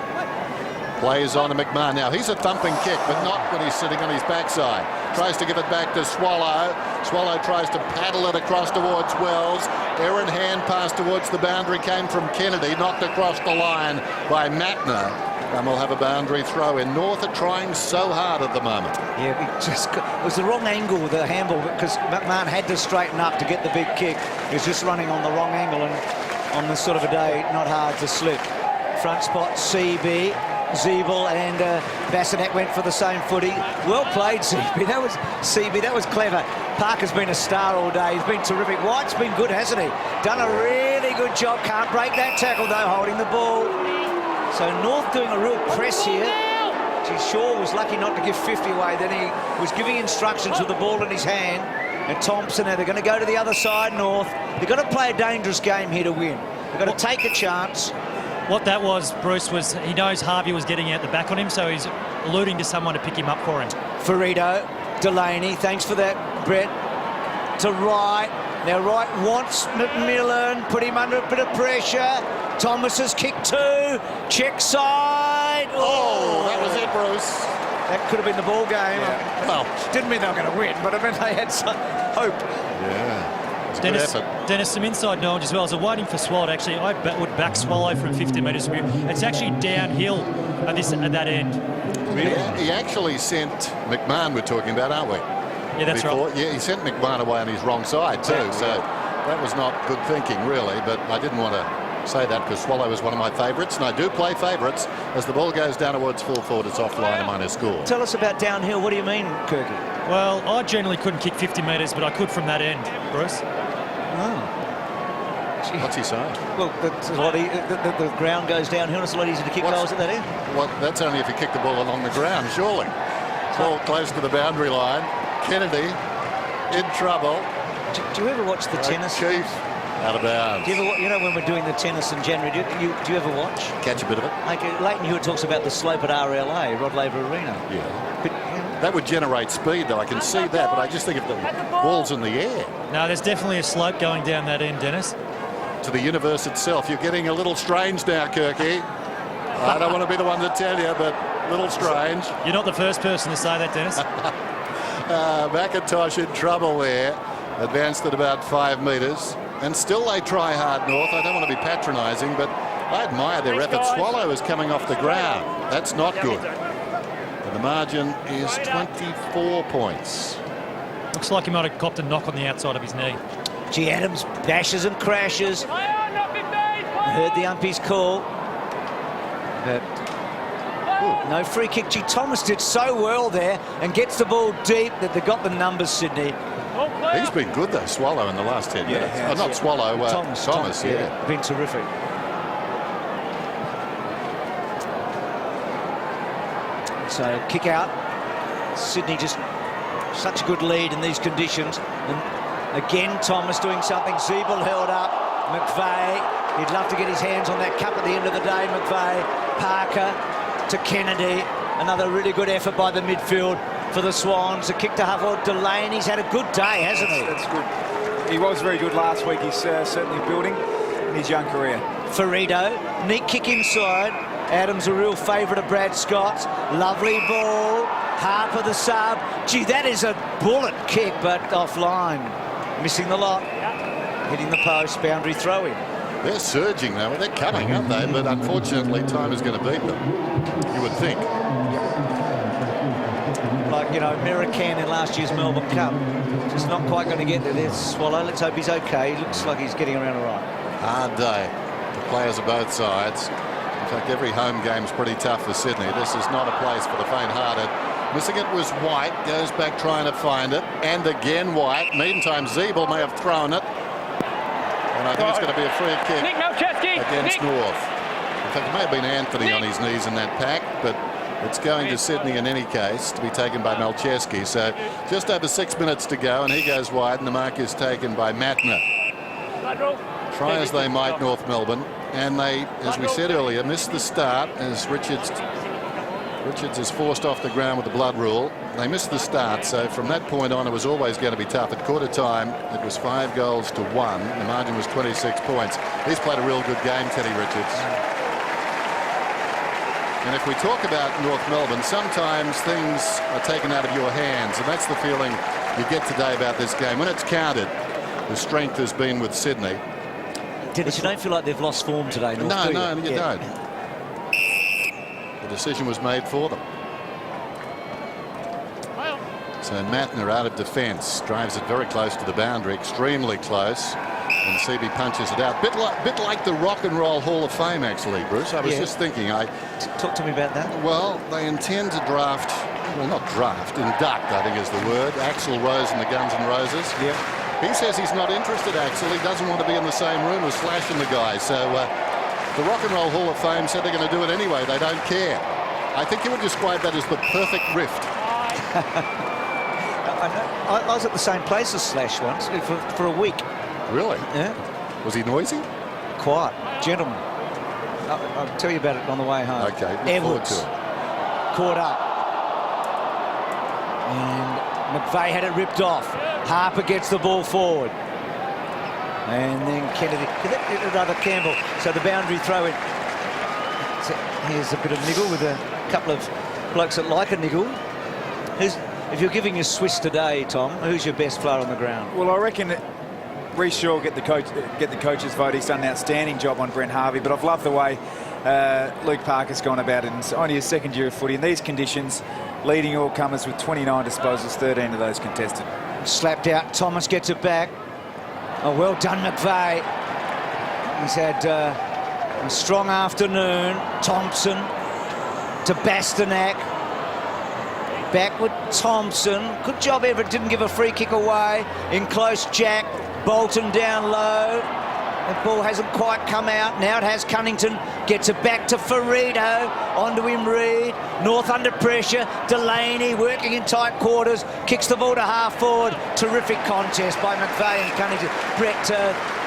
Plays on to McMahon. Now he's a thumping kick, but not when he's sitting on his backside. Tries to give it back to Swallow. Swallow tries to paddle it across towards Wells. Errant hand pass towards the boundary came from Kennedy, knocked across the line by Matner. And we'll have a boundary throw in. North are trying so hard at the moment. Yeah, it was the wrong angle with the handball because McMahon had to straighten up to get the big kick. He was just running on the wrong angle, and on this sort of a day, not hard to slip. Front spot, CB. Zeeble and Bassinet went for the same footy. Well played, CB. That was clever. Parker's been a star all day. He's been terrific. White's been good, hasn't he? Done a really good job. Can't break that tackle, though, holding the ball. So North doing a real press here. Shaw was lucky not to give 50 away. Then he was giving instructions with the ball in his hand. And Thompson, now they're going to go to the other side, North. They've got to play a dangerous game here to win. They've got to take a chance. What that was, Bruce, was he knows Harvey was getting out the back on him, so he's alluding to someone to pick him up for him. Ferrito, Delaney, thanks for that, Brett. To Wright. Now Wright wants McMillan, put him under a bit of pressure. Thomas has kicked 2. Check side. Oh, that was it, Bruce. That could have been the ball game. Yeah. Well, Didn't mean they were going to win, but I mean they had some hope. yeah. It's a good effort. Dennis, some inside knowledge as well. As a waiting for Swallow, actually, I would back Swallow from 50 metres from here. It's actually downhill at that end. Really? He actually sent McMahon, we're talking about, aren't we? Yeah, that's right. Yeah, he sent McMahon away on his wrong side too, so that was not good thinking, really. But I didn't want to say that because Swallow is one of my favourites, and I do play favourites. As the ball goes down towards full forward, it's offline, a minor score. Tell us about downhill. What do you mean, Kirky? Well, I generally couldn't kick 50 metres, but I could from that end, Bruce. Oh. What's he saying? Well, that's a lot the ground goes downhill. It's a lot easier to kick goals at that end. Well, that's only if you kick the ball along the ground, surely. Ball close to the boundary line. Kennedy in trouble. Do you ever watch the tennis? Chief out of bounds. Do you ever, you know, when we're doing the tennis in January, do you ever watch? Catch a bit of it. Like Leighton Hewitt talks about the slope at RLA, Rod Laver Arena. Yeah. But, you know, That would generate speed, though. I can see that, but I just think if the ball's in the air. No, there's definitely a slope going down that end, Dennis. To the universe itself. You're getting a little strange now, Kirky. I don't want to be the one to tell you, but a little strange. You're not the first person to say that, Dennis. McIntosh in trouble there. Advanced at about 5 metres. And still they try hard, North. I don't want to be patronising, but I admire their effort. Swallow is coming off the ground. That's not good. And the margin is 24 points. Looks like he might have copped a knock on the outside of his knee. G. Adams bashes and crashes. Heard the umpie's call. But no free kick. G. Thomas did so well there and gets the ball deep that they got the numbers, Sydney. He's been good, though, Swallow, in the last 10 minutes. Yeah, not Swallow, Thomas, yeah. Been terrific. So, kick out. Sydney just such a good lead in these conditions. And again, Thomas doing something. Zeeble held up. McVeigh, he'd love to get his hands on that cup at the end of the day. McVeigh, Parker to Kennedy. Another really good effort by the midfield for the Swans. A kick to half-forward. Delaney's had a good day, hasn't he? That's good. He was very good last week. He's certainly building in his young career. Ferrito, neat kick inside. Adams a real favourite of Brad Scott's. Lovely ball. Harper the sub. Gee, that is a bullet kick, but offline. Missing the lot. Hitting the post, boundary throw-in. They're surging now. They're coming, aren't they? But unfortunately, time is going to beat them. You would think. Like, you know, Miracan in last year's Melbourne Cup. Just not quite going to get there. There's Swallow. Let's hope he's okay. Looks like he's getting around all right. Hard day. The players are both sides. In fact, every home game's pretty tough for Sydney. This is not a place for the faint-hearted. Missing it was White. Goes back trying to find it. And again White. Meantime, Zeeble may have thrown it. And I think it's going to be a free kick against North. In fact, it may have been Anthony on his knees in that pack, but it's going to Sydney in any case, to be taken by Malcheski. So just over 6 minutes to go, and he goes wide, and the mark is taken by Matner. Try as they might, North Melbourne, and they, as we said earlier, missed the start as Richards is forced off the ground with the blood rule. They missed the start, so from that point on, it was always going to be tough. At quarter time, it was 5 goals to 1. The margin was 26 points. He's played a real good game, Teddy Richards. And if we talk about North Melbourne, sometimes things are taken out of your hands, and that's the feeling you get today about this game. When it's counted, the strength has been with Sydney. Dennis, you don't feel like they've lost form today, North, No, do no, you Yeah. don't. The decision was made for them. So Matner out of defence, drives it very close to the boundary, extremely close, and CB punches it out. Bit like the Rock and Roll Hall of Fame, actually, Bruce. I was just thinking. Talk to me about that. Well, they intend to draft, well, not draft, induct, I think is the word, Axl Rose and the Guns N' Roses. Yeah. He says he's not interested, Axl. He doesn't want to be in the same room as Flash and the guys. So the Rock and Roll Hall of Fame said they're going to do it anyway. They don't care. I think you would describe that as the perfect rift. I was at the same place as Slash once for a week. Really? Yeah. Was he noisy? Quiet. Gentleman. I'll tell you about it on the way home. Okay, look forward to Edwards it. caught up. And McVeigh had it ripped off. Harper gets the ball forward. And then Kennedy, rather Campbell. So the boundary throw in. So here's a bit of niggle with a couple of blokes that like a niggle. If you're giving your Swiss today, Tom, who's your best player on the ground? Well, I reckon that Reece Shaw will get the coach's vote. He's done an outstanding job on Brent Harvey, but I've loved the way Luke Parker's gone about it. And it's only his second year of footy in these conditions, leading all comers with 29 disposals, 13 of those contested. Slapped out. Thomas gets it back. Oh, well done, McVeigh. He's had a strong afternoon. Thompson to Bastanak. Back with Thompson. Good job, Everett didn't give a free kick away. In close, Jack. Bolton down low. The ball hasn't quite come out. Now it has. Cunnington gets it back to Ferrito. Onto him, Reid. North under pressure. Delaney working in tight quarters. Kicks the ball to half forward. Terrific contest by McVeigh and Cunnington. Brett,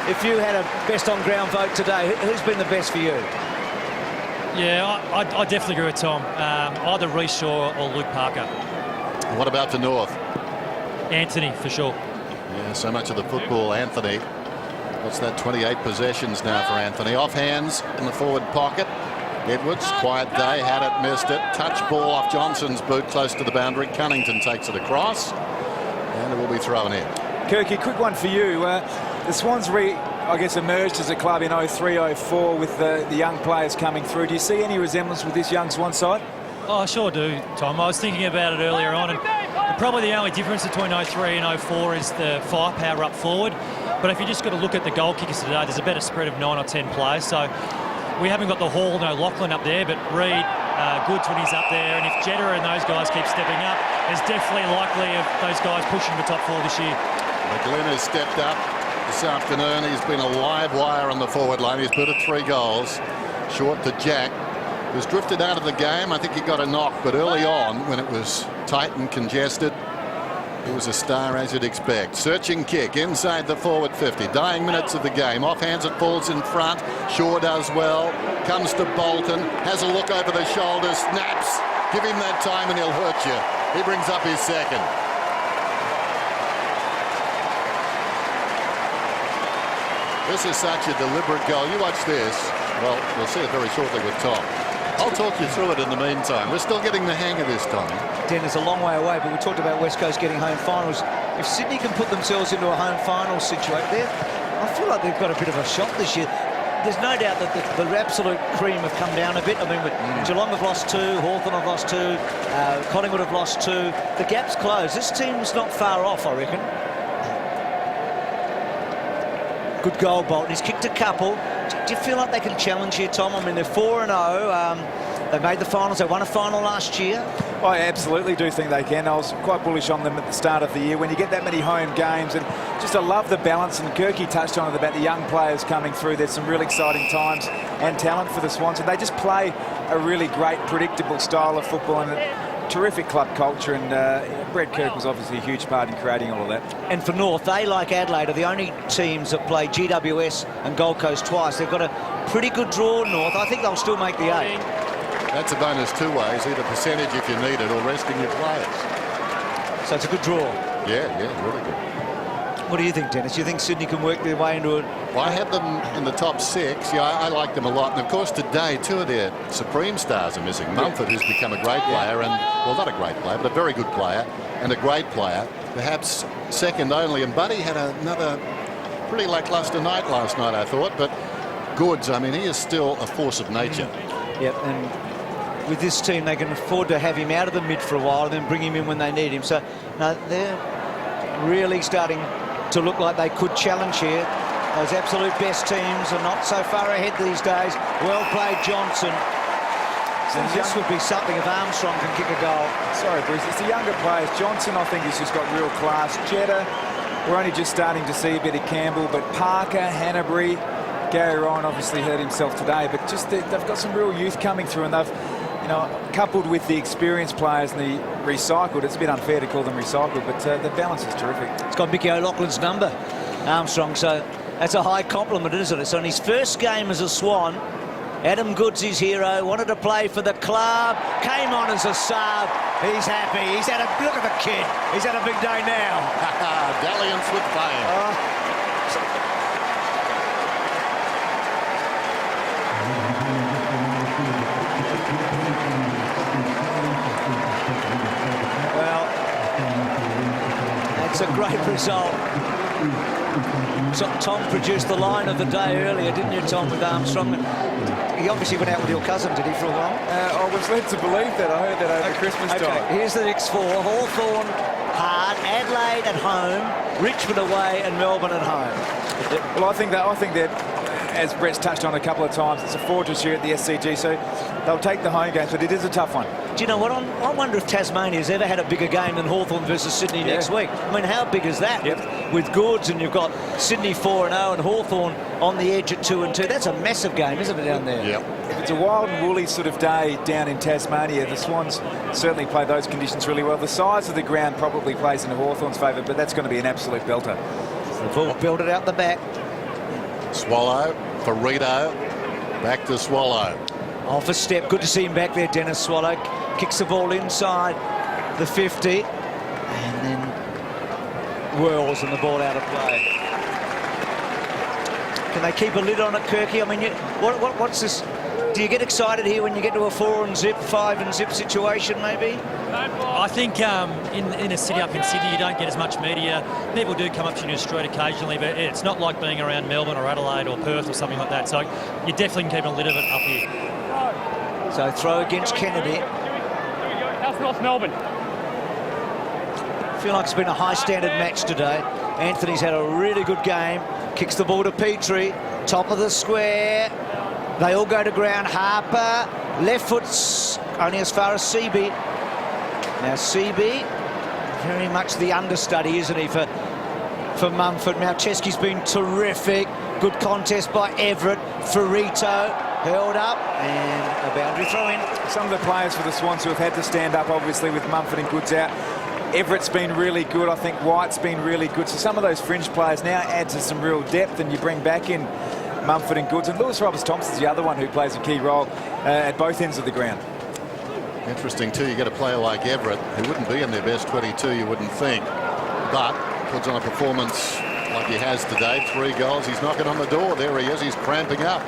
if you had a best on ground vote today, who's been the best for you? Yeah, I definitely agree with Tom. Either Reece Shaw or Luke Parker. What about the North? Anthony, for sure. Yeah, so much of the football, Anthony. What's that, 28 possessions now for Anthony. Off hands in the forward pocket. Edwards, quiet day, had it, missed it. Touch ball off Johnson's boot close to the boundary. Cunnington takes it across. And it will be thrown in. Kirky, quick one for you. The Swans, I guess, emerged as a club in 03-04 with the young players coming through. Do you see any resemblance with this young Swan side? Oh, I sure do, Tom. I was thinking about it earlier on, and probably the only difference between 03 and 04 is the firepower up forward. But if you just got to look at the goal kickers today, there's a better spread of 9 or 10 players. So we haven't got the Hall, no Lachlan up there, but Reid, Goods when he's up there. And if Jetta and those guys keep stepping up, there's definitely likely of those guys pushing the top 4 this year. McGlynn has stepped up this afternoon. He's been a live wire on the forward line. He's put it 3 goals. Short to Jack, who's drifted out of the game. I think he got a knock, but early on, when it was tight and congested, he was a star, as you'd expect. Searching kick inside the forward 50. Dying minutes of the game. Off hands, it falls in front. Shaw does well. Comes to Bolton. Has a look over the shoulder. Snaps. Give him that time and he'll hurt you. He brings up his second. This is such a deliberate goal. You watch this. Well, we'll see it very shortly with Tom. I'll talk you through it in the meantime. We're still getting the hang of this, Tommy. Dennis, a long way away, but we talked about West Coast getting home finals. If Sydney can put themselves into a home final situation, I feel like they've got a bit of a shot this year. There's no doubt that the absolute cream have come down a bit. I mean, Geelong have lost 2, Hawthorn have lost 2, Collingwood have lost 2. The gap's closed. This team's not far off, I reckon. Good goal, Bolton. He's kicked a couple. Do you feel like they can challenge here, Tom? I mean, they're 4-0. They made the finals. They won a final last year. I absolutely do think they can. I was quite bullish on them at the start of the year. When you get that many home games, and just I love the balance, and Kirky touched on it about the young players coming through. There's some really exciting times and talent for the Swans, and they just play a really great, predictable style of football and a terrific club culture, and Brett Kirk was obviously a huge part in creating all of that. And for North, they, like Adelaide, are the only teams that play GWS and Gold Coast twice. They've got a pretty good draw, North. I think they'll still make the 8. That's a bonus 2 ways, either percentage if you need it or resting your players. So it's a good draw. Yeah, really good. What do you think, Dennis? Do you think Sydney can work their way into it? Well, I had them in the top 6. Yeah, I like them a lot. And of course, today, 2 of their supreme stars are missing. Mumford, who's become a great player, and, well, not a great player, but a very good player, and a great player, perhaps second only. And Buddy had another pretty lacklustre night last night, I thought. But Goods, I mean, he is still a force of nature. Yep, and with this team, they can afford to have him out of the mid for a while and then bring him in when they need him. So, no, they're really starting to look like they could challenge here. Those absolute best teams are not so far ahead these days. Well played, Johnson. And this would be something if Armstrong can kick a goal. Sorry, Bruce, it's the younger players. Johnson, I think, has just got real class. Jetta, we're only just starting to see a bit of Campbell, but Parker, Hanbury, Gary Ryan obviously hurt himself today, but just they've got some real youth coming through, and they've, you know, coupled with the experienced players and the recycled, it's a bit unfair to call them recycled, but the balance is terrific. It's got Mickey O'Loughlin's number, Armstrong, so that's a high compliment, isn't it? So in his first game as a Swan, Adam Goods, his hero, wanted to play for the club, came on as a sub. He's happy. He's had a look at the kid. He's had a big day now. Dalliance with fame. It's a great result. So Tom produced the line of the day earlier, didn't you, Tom, with Armstrong? He obviously went out with your cousin, did he, for a while? I was led to believe that. I heard that over Christmas time. Here's the next four. Hawthorn hard, Adelaide at home, Richmond away and Melbourne at home. Well, I think that as Brett's touched on a couple of times, it's a fortress here at the SCG, so they'll take the home games, but it is a tough one. Do you know what? I wonder if Tasmania's ever had a bigger game than Hawthorn versus Sydney next week. I mean, how big is that? Yep. With Goods, and you've got Sydney 4-0 and Hawthorn on the edge at 2-2. That's a massive game, isn't it, down there? Yep. If it's a wild and woolly sort of day down in Tasmania, the Swans certainly play those conditions really well. The size of the ground probably plays into Hawthorn's favour, but that's going to be an absolute belter. They've all built it out the back. Swallow, Farito, back to Swallow. Off a step. Good to see him back there, Dennis Swallow. Kicks the ball inside the 50 and then whirls and the ball out of play. Can they keep a lid on it, Kirky? I mean, what's this? Do you get excited here when you get to a 4 and zip, 5 and zip situation, maybe? I think in a city up in Sydney, you don't get as much media. People do come up to you in the street occasionally, but it's not like being around Melbourne or Adelaide or Perth or something like that. So you definitely can keep a lid of it up here. So throw against Kennedy. That's North Melbourne. I feel like it's been a high standard match today. Anthony's had a really good game. Kicks the ball to Petrie. Top of the square. They all go to ground. Harper. Left foot's only as far as Seaby. Now Seaby, very much the understudy, isn't he, for Mumford. Now Chesky's been terrific. Good contest by Everett. Farito held up and a boundary throw in. Some of the players for the Swans who have had to stand up, obviously, with Mumford and Goods out. Everett's been really good. I think White's been really good. So some of those fringe players now add to some real depth, and you bring back in Mumford and Goods. And Lewis Roberts-Thompson's the other one who plays a key role at both ends of the ground. Interesting, too. You get a player like Everett, who wouldn't be in their best 22, you wouldn't think. But puts on a performance like he has today. 3 goals. He's knocking on the door. There he is. He's cramping up.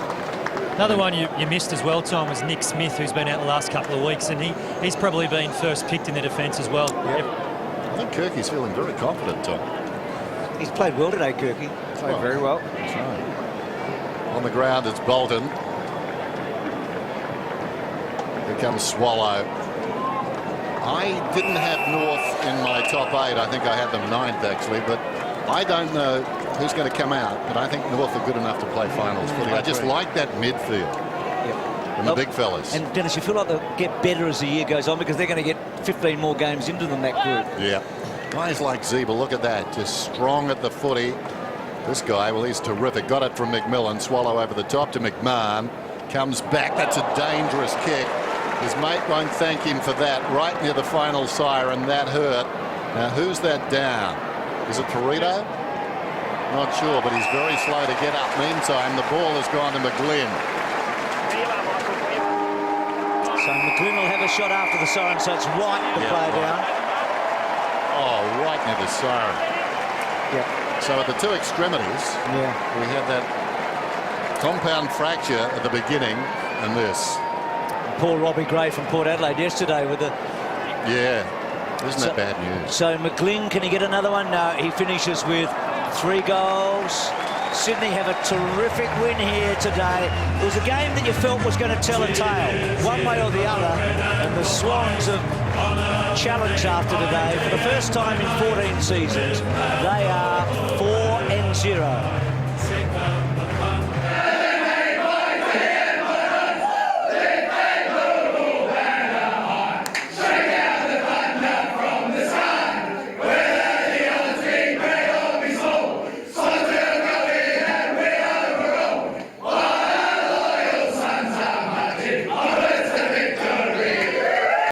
Another one you missed as well, Tom, was Nick Smith, who's been out the last couple of weeks, and he's probably been first picked in the defence as well. Yep. I think Kirky's feeling very confident, Tom. He's played well today, Kirky. Played very well. That's right. On the ground, it's Bolton. Here comes Swallow. I didn't have North in my top 8. I think I had them 9th, actually, but I don't know who's going to come out, but I think North are good enough to play finals footy. I just like that midfield. And the big fellas. And Dennis, you feel like they'll get better as the year goes on because they're going to get 15 more games into them, that group. Yeah. Guys like Zeba, look at that. Just strong at the footy. This guy, well, he's terrific. Got it from McMillan. Swallow over the top to McMahon. Comes back. That's a dangerous kick. His mate won't thank him for that. Right near the final siren. That hurt. Now, who's that down? Is it Farito? Not sure, but he's very slow to get up. Meantime, the ball has gone to McGlynn. So McGlynn will have a shot after the siren, so it's White the player down. Oh, right near the siren. Yeah. So at the 2 extremities, we had that compound fracture at the beginning and this. Poor Robbie Gray from Port Adelaide yesterday with the... Yeah, isn't that bad news? So McGlynn, can he get another one? No, he finishes with 3 goals. Sydney have a terrific win here today. It was a game that you felt was going to tell a tale, one way or the other, and the Swans have challenged after today. For the first time in 14 seasons, they are 4-0.